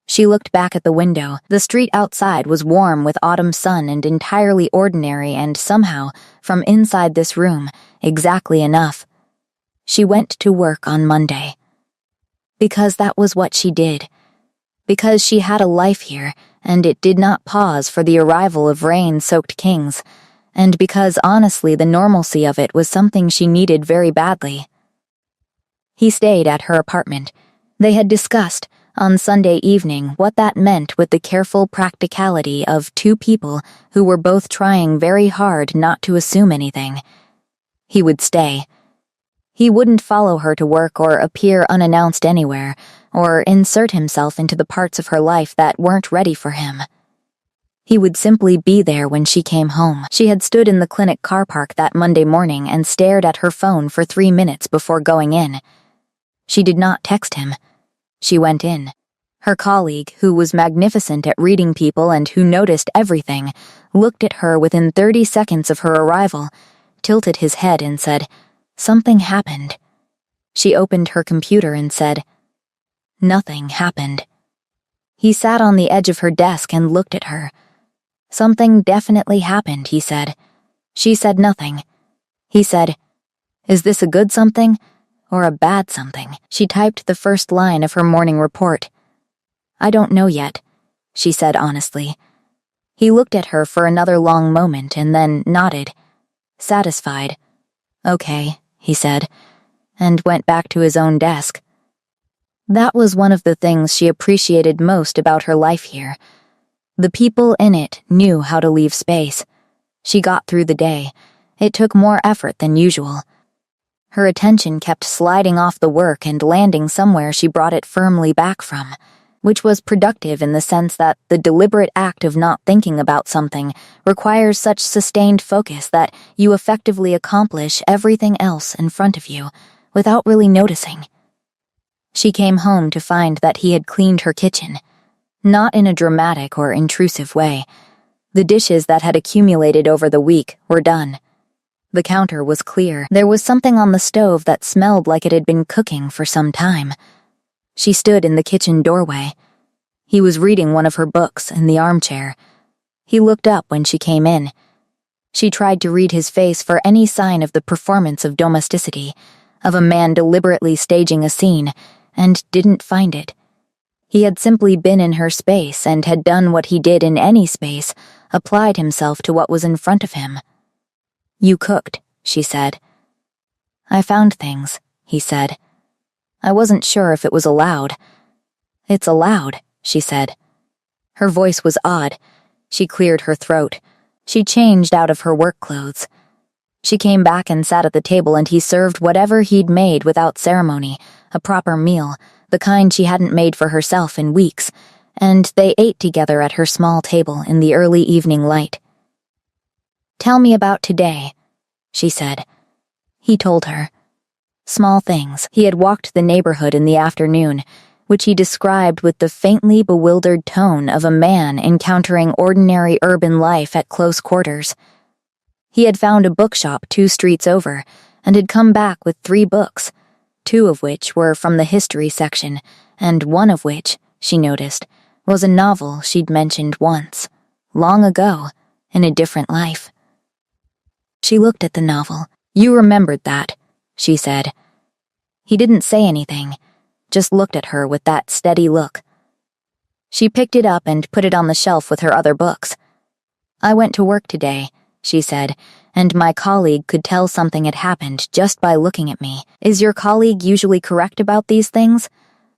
She looked back at the window. The street outside was warm with autumn sun and entirely ordinary, and somehow, from inside this room, exactly enough. She went to work on Monday. Because that was what she did. Because she had a life here, and it did not pause for the arrival of rain-soaked kings, and because honestly the normalcy of it was something she needed very badly. He stayed at her apartment. They had discussed, on Sunday evening, what that meant with the careful practicality of two people who were both trying very hard not to assume anything. He would stay. He wouldn't follow her to work or appear unannounced anywhere, or insert himself into the parts of her life that weren't ready for him. He would simply be there when she came home. She had stood in the clinic car park that Monday morning and stared at her phone for 3 minutes before going in. She did not text him. She went in. Her colleague, who was magnificent at reading people and who noticed everything, looked at her within 30 seconds of her arrival, tilted his head and said, "Something happened." She opened her computer and said, "Nothing happened." He sat on the edge of her desk and looked at her. "Something definitely happened," he said. She said nothing. He said, "Is this a good something or a bad something?" She typed the first line of her morning report. "I don't know yet," she said honestly. He looked at her for another long moment and then nodded, satisfied. "Okay," he said, and went back to his own desk. That was one of the things she appreciated most about her life here. The people in it knew how to leave space. She got through the day. It took more effort than usual. Her attention kept sliding off the work and landing somewhere she brought it firmly back from, which was productive in the sense that the deliberate act of not thinking about something requires such sustained focus that you effectively accomplish everything else in front of you without really noticing. She came home to find that he had cleaned her kitchen, not in a dramatic or intrusive way. The dishes that had accumulated over the week were done. The counter was clear. There was something on the stove that smelled like it had been cooking for some time. She stood in the kitchen doorway. He was reading one of her books in the armchair. He looked up when she came in. She tried to read his face for any sign of the performance of domesticity, of a man deliberately staging a scene, and didn't find it. He had simply been in her space and had done what he did in any space, applied himself to what was in front of him. "You cooked," she said. "I found things," he said. "I wasn't sure if it was allowed." "It's allowed," she said. Her voice was odd. She cleared her throat. She changed out of her work clothes. She came back and sat at the table, and he served whatever he'd made without ceremony, a proper meal, the kind she hadn't made for herself in weeks, and they ate together at her small table in the early evening light. "Tell me about today," she said. He told her. Small things. He had walked the neighborhood in the afternoon, which he described with the faintly bewildered tone of a man encountering ordinary urban life at close quarters. He had found a bookshop 2 streets over, and had come back with 3 books, 2 of which were from the history section, and one of which, she noticed, was a novel she'd mentioned once, long ago, in a different life. She looked at the novel. "You remembered that," she said. He didn't say anything, just looked at her with that steady look. She picked it up and put it on the shelf with her other books. "I went to work today," she said, "and my colleague could tell something had happened just by looking at me. Is your colleague usually correct about these things?"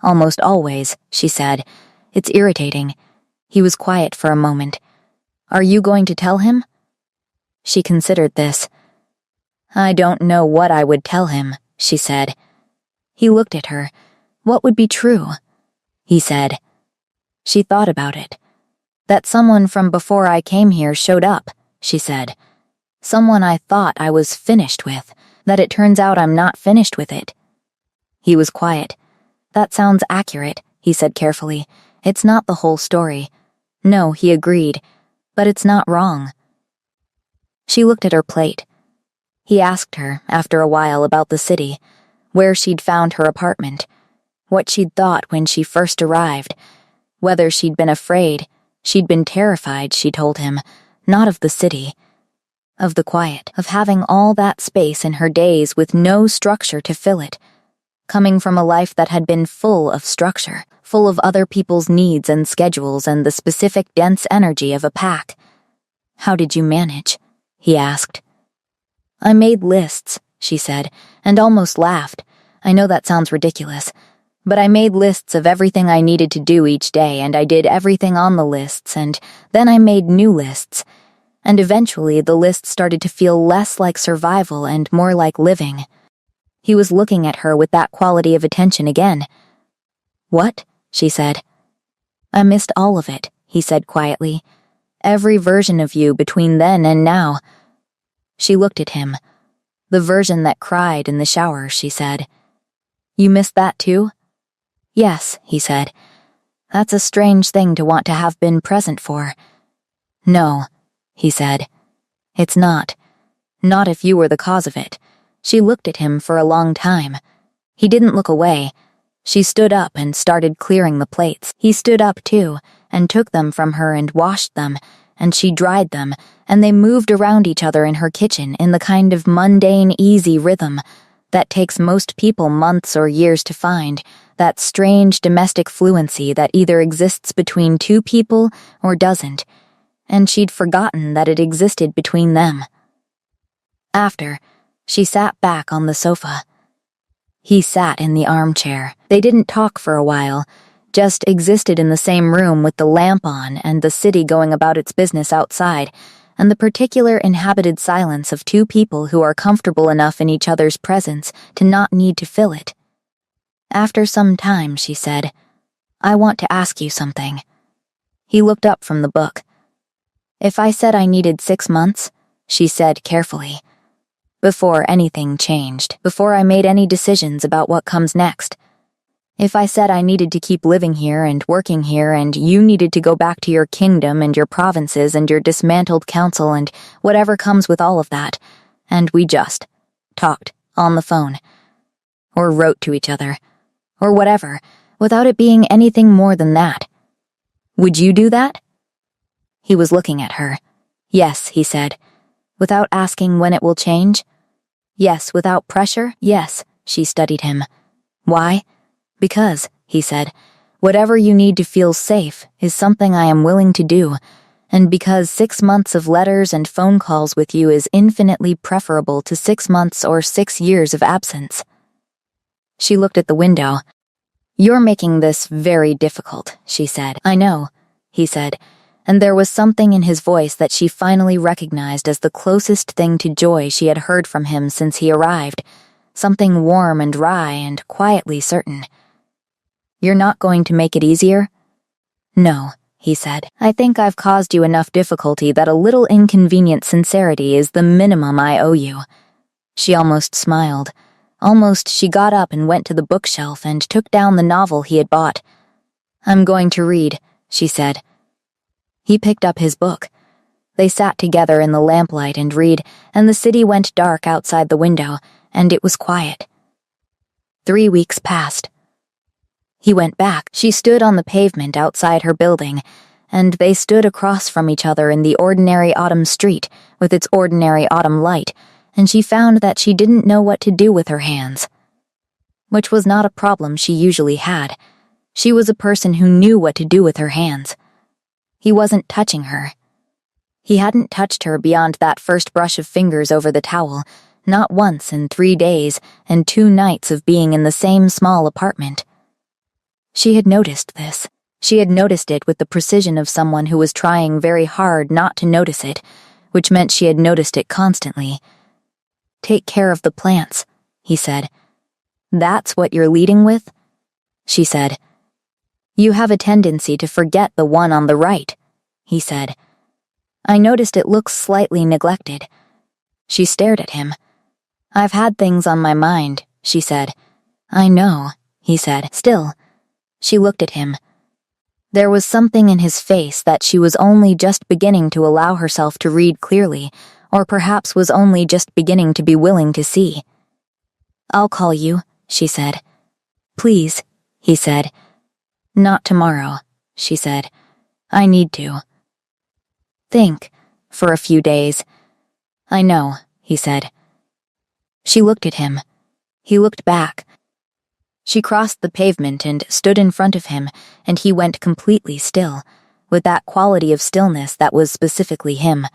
"Almost always," she said. "It's irritating." He was quiet for a moment. "Are you going to tell him?" She considered this. "I don't know what I would tell him," she said. He looked at her. "What would be true?" He said. She thought about it. "That someone from before I came here showed up," she said. "Someone I thought I was finished with, that it turns out I'm not finished with it." He was quiet. "That sounds accurate," he said carefully. "It's not the whole story." "No," he agreed, "but it's not wrong." She looked at her plate. He asked her, after a while, about the city, where she'd found her apartment, what she'd thought when she first arrived, whether she'd been afraid. She'd been terrified, she told him, not of the city, of the quiet, of having all that space in her days with no structure to fill it, coming from a life that had been full of structure, full of other people's needs and schedules and the specific dense energy of a pack. "How did you manage?" he asked. "I made lists," she said, and almost laughed. "I know that sounds ridiculous, but I made lists of everything I needed to do each day, and I did everything on the lists, and then I made new lists, and eventually the lists started to feel less like survival and more like living." He was looking at her with that quality of attention again. "What?" she said. "I missed all of it," he said quietly. "Every version of you between then and now." She looked at him. "The version that cried in the shower," she said. "You missed that too?" "Yes," he said. "That's a strange thing to want to have been present for." "No," he said. "It's not. Not if you were the cause of it." She looked at him for a long time. He didn't look away. She stood up and started clearing the plates. He stood up too, and took them from her and washed them, and she dried them, and they moved around each other in her kitchen in the kind of mundane, easy rhythm that takes most people months or years to find, that strange domestic fluency that either exists between 2 people or doesn't, and she'd forgotten that it existed between them. After, she sat back on the sofa. He sat in the armchair. They didn't talk for a while, just existed in the same room with the lamp on and the city going about its business outside, and the particular inhabited silence of 2 people who are comfortable enough in each other's presence to not need to fill it. After some time, she said, "I want to ask you something." He looked up from the book. "If I said I needed 6 months," she said carefully, "before anything changed, before I made any decisions about what comes next, if I said I needed to keep living here and working here and you needed to go back to your kingdom and your provinces and your dismantled council and whatever comes with all of that, and we just talked on the phone, or wrote to each other, or whatever, without it being anything more than that, would you do that?" He was looking at her. "Yes," he said. "Without asking when it will change?" "Yes, without pressure?" "Yes," she studied him. "Why?" "Because," he said, "whatever you need to feel safe is something I am willing to do, and because 6 months of letters and phone calls with you is infinitely preferable to 6 months or 6 years of absence." She looked at the window. "You're making this very difficult," she said. "I know," he said, and there was something in his voice that she finally recognized as the closest thing to joy she had heard from him since he arrived, something warm and wry and quietly certain. "You're not going to make it easier?" "No," he said. "I think I've caused you enough difficulty that a little inconvenient sincerity is the minimum I owe you." She almost smiled. Almost she got up and went to the bookshelf and took down the novel he had bought. "I'm going to read," she said. He picked up his book. They sat together in the lamplight and read, and the city went dark outside the window, and it was quiet. 3 weeks passed. He went back. She stood on the pavement outside her building, and they stood across from each other in the ordinary autumn street with its ordinary autumn light, and she found that she didn't know what to do with her hands. Which was not a problem she usually had. She was a person who knew what to do with her hands. He wasn't touching her. He hadn't touched her beyond that first brush of fingers over the towel, not once in 3 days and 2 nights of being in the same small apartment. She had noticed this. She had noticed it with the precision of someone who was trying very hard not to notice it, which meant she had noticed it constantly. "Take care of the plants," he said. "That's what you're leading with?" She said. "You have a tendency to forget the one on the right," he said. "I noticed it looks slightly neglected." She stared at him. "I've had things on my mind," she said. "I know," he said. Still, she looked at him. There was something in his face that she was only just beginning to allow herself to read clearly, or perhaps was only just beginning to be willing to see. "I'll call you," she said. "Please," he said. "Not tomorrow," she said. "I need to think for a few days." "I know," he said. She looked at him. He looked back. She crossed the pavement and stood in front of him, and he went completely still, with that quality of stillness that was specifically him,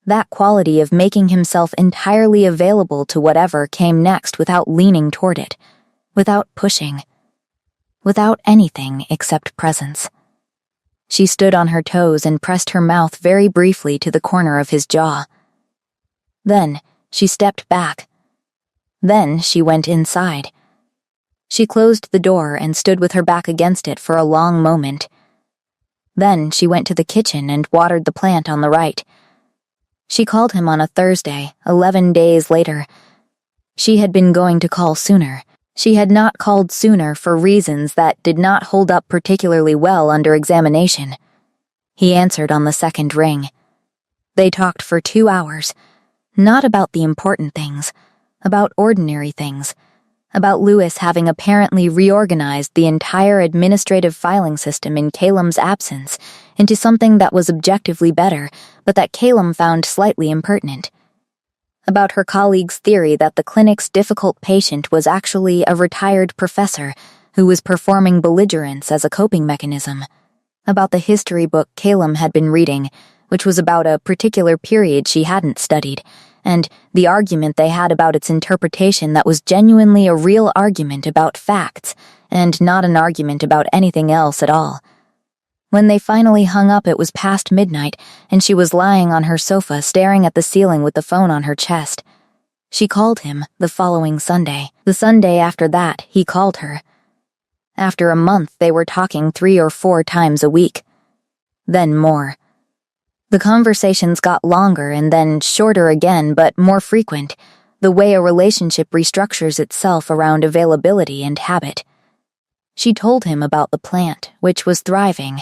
that quality of making himself entirely available to whatever came next without leaning toward it, without pushing, without anything except presence. She stood on her toes and pressed her mouth very briefly to the corner of his jaw. Then she stepped back. Then she went inside. She closed the door and stood with her back against it for a long moment. Then she went to the kitchen and watered the plant on the right. She called him on a Thursday, 11 days later. She had been going to call sooner. She had not called sooner for reasons that did not hold up particularly well under examination. He answered on the second ring. They talked for 2 hours, not about the important things, about ordinary things, about Lewis having apparently reorganized the entire administrative filing system in Calum's absence into something that was objectively better, but that Calum found slightly impertinent. About her colleague's theory that the clinic's difficult patient was actually a retired professor who was performing belligerence as a coping mechanism. About the history book Calum had been reading, which was about a particular period she hadn't studied, and the argument they had about its interpretation that was genuinely a real argument about facts, and not an argument about anything else at all. When they finally hung up, it was past midnight, and she was lying on her sofa staring at the ceiling with the phone on her chest. She called him the following Sunday. The Sunday after that, he called her. After a month, they were talking 3 or 4 times a week. Then more. The conversations got longer and then shorter again, but more frequent, the way a relationship restructures itself around availability and habit. She told him about the plant, which was thriving.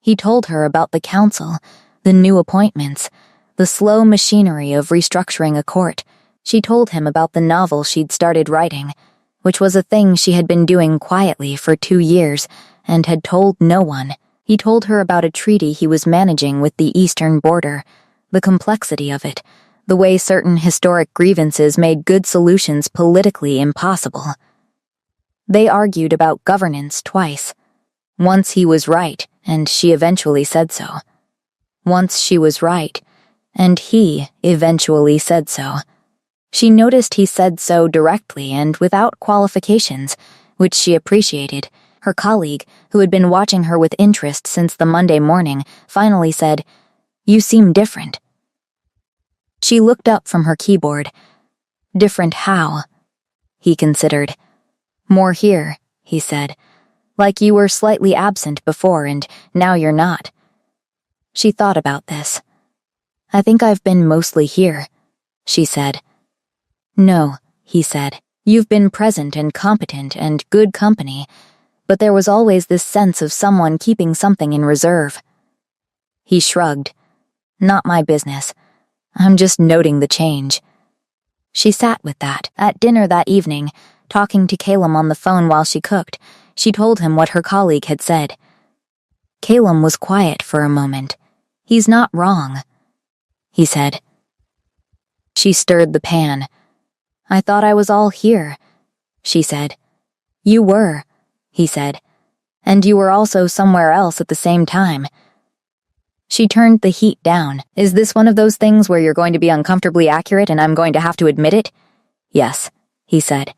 He told her about the council, the new appointments, the slow machinery of restructuring a court. She told him about the novel she'd started writing, which was a thing she had been doing quietly for 2 years and had told no one. He told her about a treaty he was managing with the eastern border, the complexity of it, the way certain historic grievances made good solutions politically impossible. They argued about governance twice. Once he was right, and she eventually said so. Once she was right, and he eventually said so. She noticed he said so directly and without qualifications, which she appreciated. Her colleague, who had been watching her with interest since the Monday morning, finally said, "You seem different." She looked up from her keyboard. "Different how?" He considered. "More here," he said. "Like you were slightly absent before and now you're not." She thought about this. "I think I've been mostly here," she said. "No," he said. "You've been present and competent and good company, but there was always this sense of someone keeping something in reserve." He shrugged. "Not my business. I'm just noting the change." She sat with that. At dinner that evening, talking to Calum on the phone while she cooked, she told him what her colleague had said. Calum was quiet for a moment. "He's not wrong," he said. She stirred the pan. "I thought I was all here," she said. "You were," he said. "And you were also somewhere else at the same time." She turned the heat down. "Is this one of those things where you're going to be uncomfortably accurate and I'm going to have to admit it?" "Yes," he said.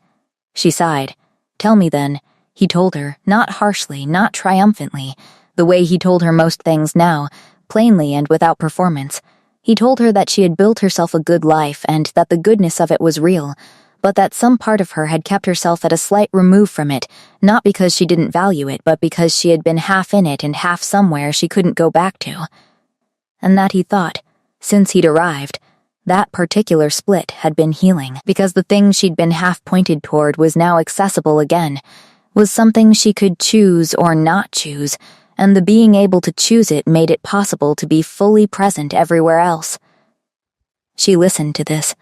She sighed. "Tell me then," he told her, not harshly, not triumphantly, the way he told her most things now, plainly and without performance. He told her that she had built herself a good life and that the goodness of it was real, but that some part of her had kept herself at a slight remove from it, not because she didn't value it, but because she had been half in it and half somewhere she couldn't go back to. And that he thought, since he'd arrived, that particular split had been healing, because the thing she'd been half pointed toward was now accessible again, was something she could choose or not choose, and the being able to choose it made it possible to be fully present everywhere else. She listened to this.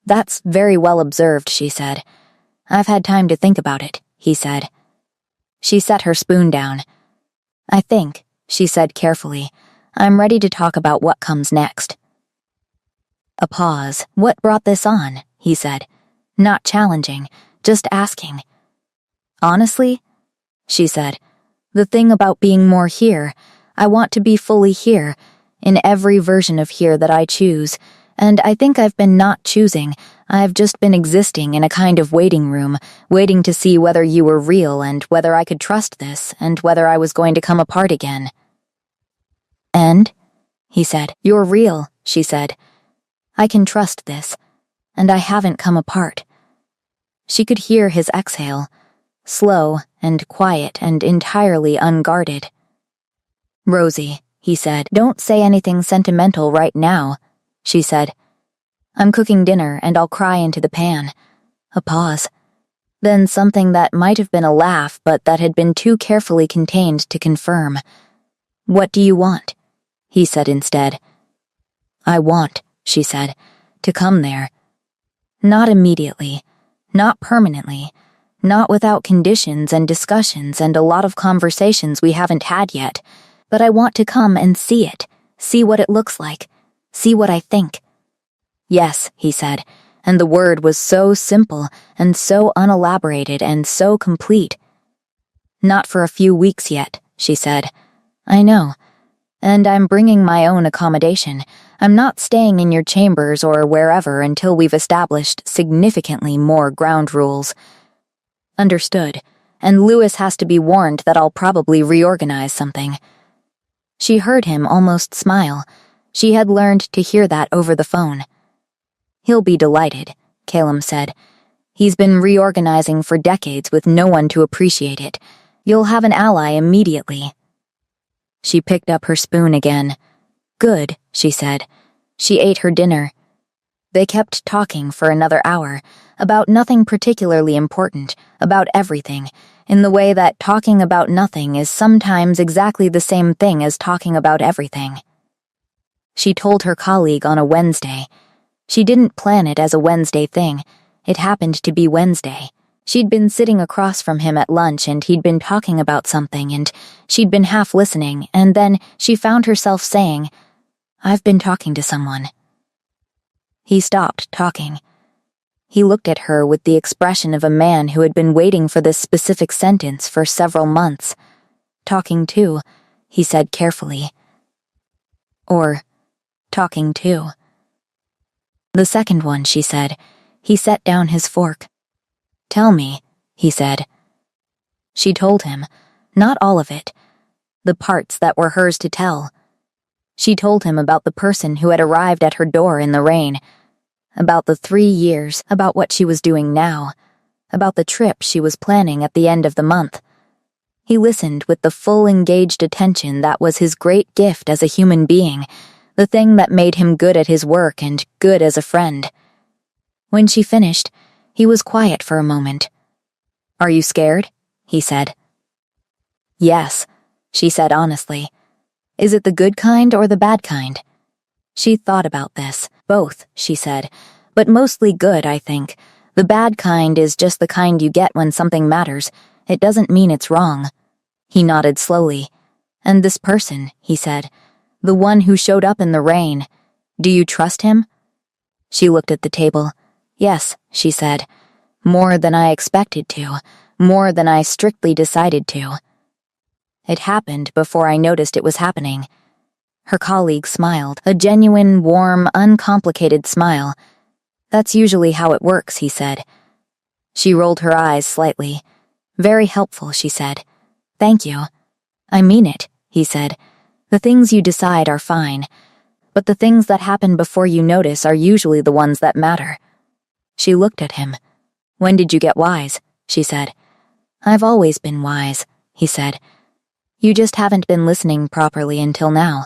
"That's very well observed," she said. "I've had time to think about it," he said. She set her spoon down. "I think," she said carefully, "I'm ready to talk about what comes next." A pause. "What brought this on?" he said. Not challenging, just asking. "Honestly," she said, "the thing about being more here, I want to be fully here, in every version of here that I choose, and I think I've been not choosing. I've just been existing in a kind of waiting room, waiting to see whether you were real and whether I could trust this and whether I was going to come apart again." "And?" he said. "You're real," she said. "I can trust this, and I haven't come apart." She could hear his exhale, slow and quiet and entirely unguarded. "Rosie," he said, "don't say anything sentimental right now," she said. "I'm cooking dinner and I'll cry into the pan." A pause. Then something that might have been a laugh but that had been too carefully contained to confirm. "What do you want?" he said instead. "I want," she said, "to come there. Not immediately, not permanently, not without conditions and discussions and a lot of conversations we haven't had yet, but I want to come and see it, see what it looks like, see what I think." "Yes," he said, and the word was so simple and so unelaborated and so complete. "Not for a few weeks yet," she said. "I know. And I'm bringing my own accommodation. I'm not staying in your chambers or wherever until we've established significantly more ground rules." "Understood. And Lewis has to be warned that I'll probably reorganize something." She heard him almost smile. She had learned to hear that over the phone. "He'll be delighted," Calum said. "He's been reorganizing for decades with no one to appreciate it. You'll have an ally immediately." She picked up her spoon again. "Good," she said. She ate her dinner. They kept talking for another hour, about nothing particularly important, about everything, in the way that talking about nothing is sometimes exactly the same thing as talking about everything. She told her colleague on a Wednesday. She didn't plan it as a Wednesday thing. It happened to be Wednesday. She'd been sitting across from him at lunch and he'd been talking about something and she'd been half listening, and then she found herself saying, "I've been talking to someone." He stopped talking. He looked at her with the expression of a man who had been waiting for this specific sentence for several months. "Talking to," he said carefully. Or, "talking to." "The second one," she said. He set down his fork. "Tell me," he said. She told him, not all of it, the parts that were hers to tell. She told him about the person who had arrived at her door in the rain, about the 3 years, about what she was doing now, about the trip she was planning at the end of the month. He listened with the full engaged attention that was his great gift as a human being, the thing that made him good at his work and good as a friend. When she finished, he was quiet for a moment. "Are you scared?" he said. "Yes," she said honestly. "Is it the good kind or the bad kind?" She thought about this. "Both," she said, "but mostly good, I think. The bad kind is just the kind you get when something matters. It doesn't mean it's wrong." He nodded slowly. "And this person," he said, "the one who showed up in the rain, do you trust him?" She looked at the table. "Yes," she said, "more than I expected to, more than I strictly decided to." It happened before I noticed it was happening. Her colleague smiled, a genuine, warm, uncomplicated smile. "That's usually how it works," he said. She rolled her eyes slightly. "Very helpful," she said. "Thank you." "I mean it," he said. "The things you decide are fine, but the things that happen before you notice are usually the ones that matter." She looked at him. "When did you get wise?" she said. "I've always been wise," he said. "You just haven't been listening properly until now."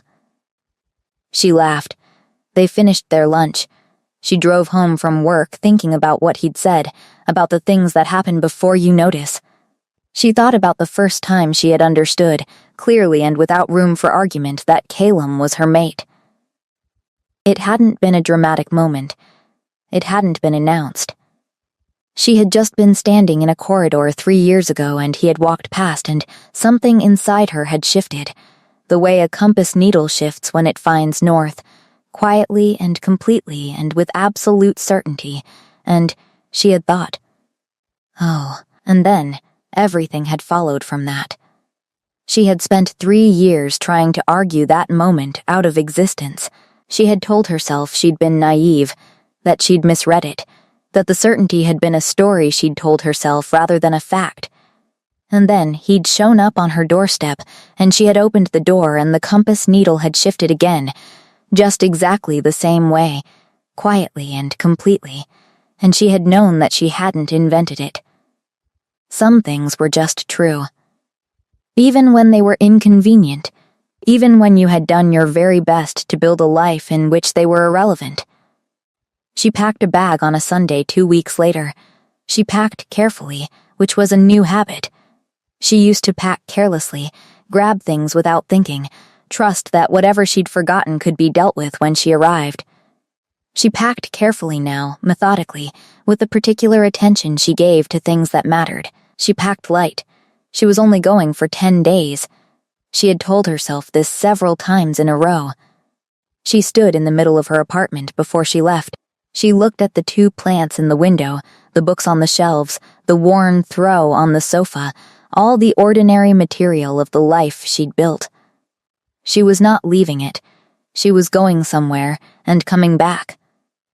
She laughed. They finished their lunch. She drove home from work thinking about what he'd said, about the things that happen before you notice. She thought about the first time she had understood, clearly and without room for argument, that Calum was her mate. It hadn't been a dramatic moment. It hadn't been announced. She had just been standing in a corridor 3 years ago, and he had walked past, and something inside her had shifted, the way a compass needle shifts when it finds north, quietly and completely and with absolute certainty, and she had thought, oh, and then everything had followed from that. She had spent 3 years trying to argue that moment out of existence. She had told herself she'd been naive, that she'd misread it, that the certainty had been a story she'd told herself rather than a fact. And then he'd shown up on her doorstep, and she had opened the door, and the compass needle had shifted again, just exactly the same way, quietly and completely, and she had known that she hadn't invented it. Some things were just true. Even when they were inconvenient, even when you had done your very best to build a life in which they were irrelevant. She packed a bag on a Sunday 2 weeks later. She packed carefully, which was a new habit. She used to pack carelessly, grab things without thinking, trust that whatever she'd forgotten could be dealt with when she arrived. She packed carefully now, methodically, with the particular attention she gave to things that mattered. She packed light. She was only going for 10 days. She had told herself this several times in a row. She stood in the middle of her apartment before she left. She looked at the 2 plants in the window, the books on the shelves, the worn throw on the sofa, all the ordinary material of the life she'd built. She was not leaving it. She was going somewhere and coming back.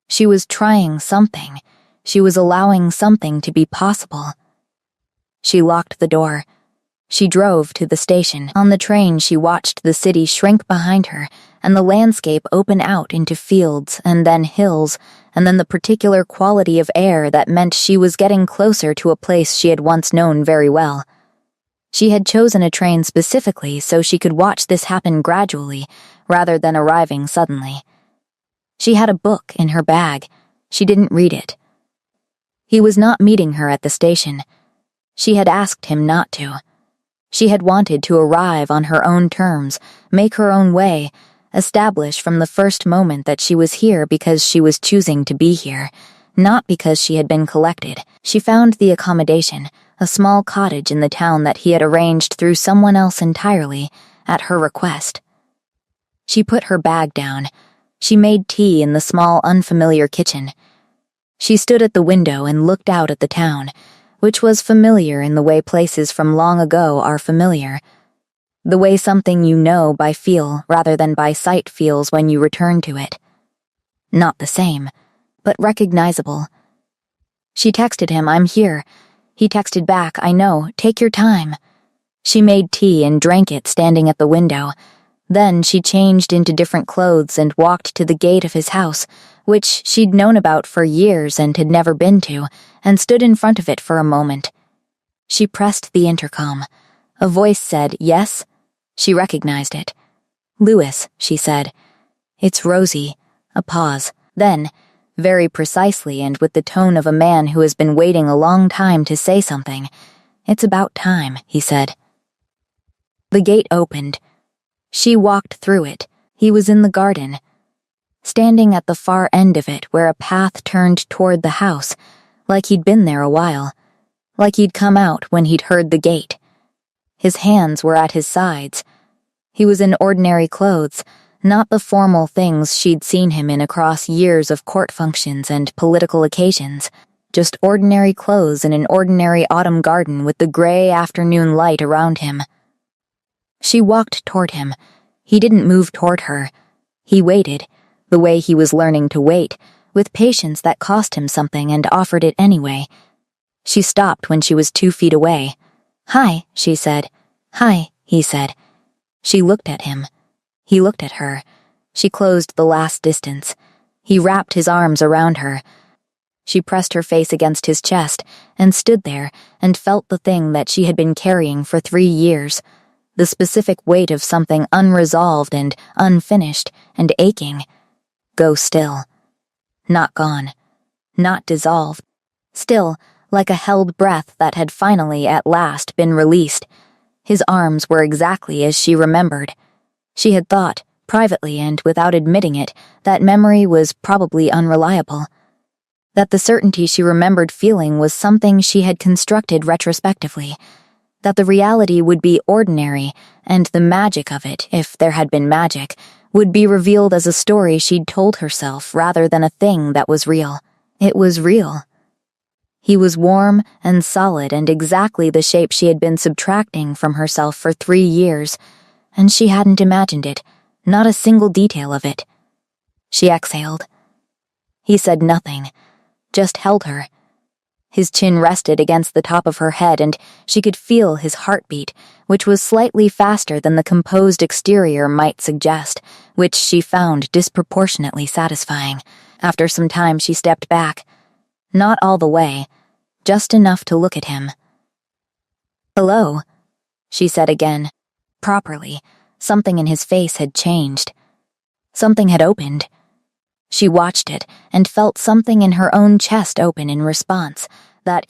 She was trying something. She was allowing something to be possible. She locked the door. She drove to the station. On the train, she watched the city shrink behind her and the landscape open out into fields and then hills, and then the particular quality of air that meant she was getting closer to a place she had once known very well. She had chosen a train specifically so she could watch this happen gradually, rather than arriving suddenly. She had a book in her bag. She didn't read it. He was not meeting her at the station. She had asked him not to. She had wanted to arrive on her own terms, make her own way, establish from the first moment that she was here because she was choosing to be here, not because she had been collected. She found the accommodation, a small cottage in the town that he had arranged through someone else entirely, at her request. She put her bag down. She made tea in the small, unfamiliar kitchen. She stood at the window and looked out at the town, which was familiar in the way places from long ago are familiar. The way something you know by feel rather than by sight feels when you return to it. Not the same, but recognizable. She texted him, "I'm here. He texted back, "I know, take your time." She made tea and drank it standing at the window. Then she changed into different clothes and walked to the gate of his house, which she'd known about for years and had never been to, and stood in front of it for a moment. She pressed the intercom. A voice said, "Yes?" She recognized it. "Louis," she said. "It's Rosie." A pause. Then, very precisely and with the tone of a man who has been waiting a long time to say something, "It's about time," he said. The gate opened. She walked through it. He was in the garden, standing at the far end of it where a path turned toward the house, like he'd been there a while, like he'd come out when he'd heard the gate. His hands were at his sides. He was in ordinary clothes, not the formal things she'd seen him in across years of court functions and political occasions, just ordinary clothes in an ordinary autumn garden with the gray afternoon light around him. She walked toward him. He didn't move toward her. He waited, the way he was learning to wait, with patience that cost him something, and offered it anyway. She stopped when she was 2 feet away. "Hi," she said. "Hi," he said. She looked at him. He looked at her. She closed the last distance. He wrapped his arms around her. She pressed her face against his chest and stood there and felt the thing that she had been carrying for 3 years, the specific weight of something unresolved and unfinished and aching. Go still. Not gone. Not dissolved. Still, like a held breath that had finally, at last, been released. His arms were exactly as she remembered. She had thought, privately and without admitting it, that memory was probably unreliable. That the certainty she remembered feeling was something she had constructed retrospectively. That the reality would be ordinary, and the magic of it, if there had been magic, would be revealed as a story she'd told herself rather than a thing that was real. It was real. He was warm and solid and exactly the shape she had been subtracting from herself for 3 years, and she hadn't imagined it, not a single detail of it. She exhaled. He said nothing, just held her. His chin rested against the top of her head, and she could feel his heartbeat, which was slightly faster than the composed exterior might suggest, which she found disproportionately satisfying. After some time, she stepped back. Not all the way, just enough to look at him. "Hello," she said again. Properly, something in his face had changed. Something had opened. She watched it and felt something in her own chest open in response, that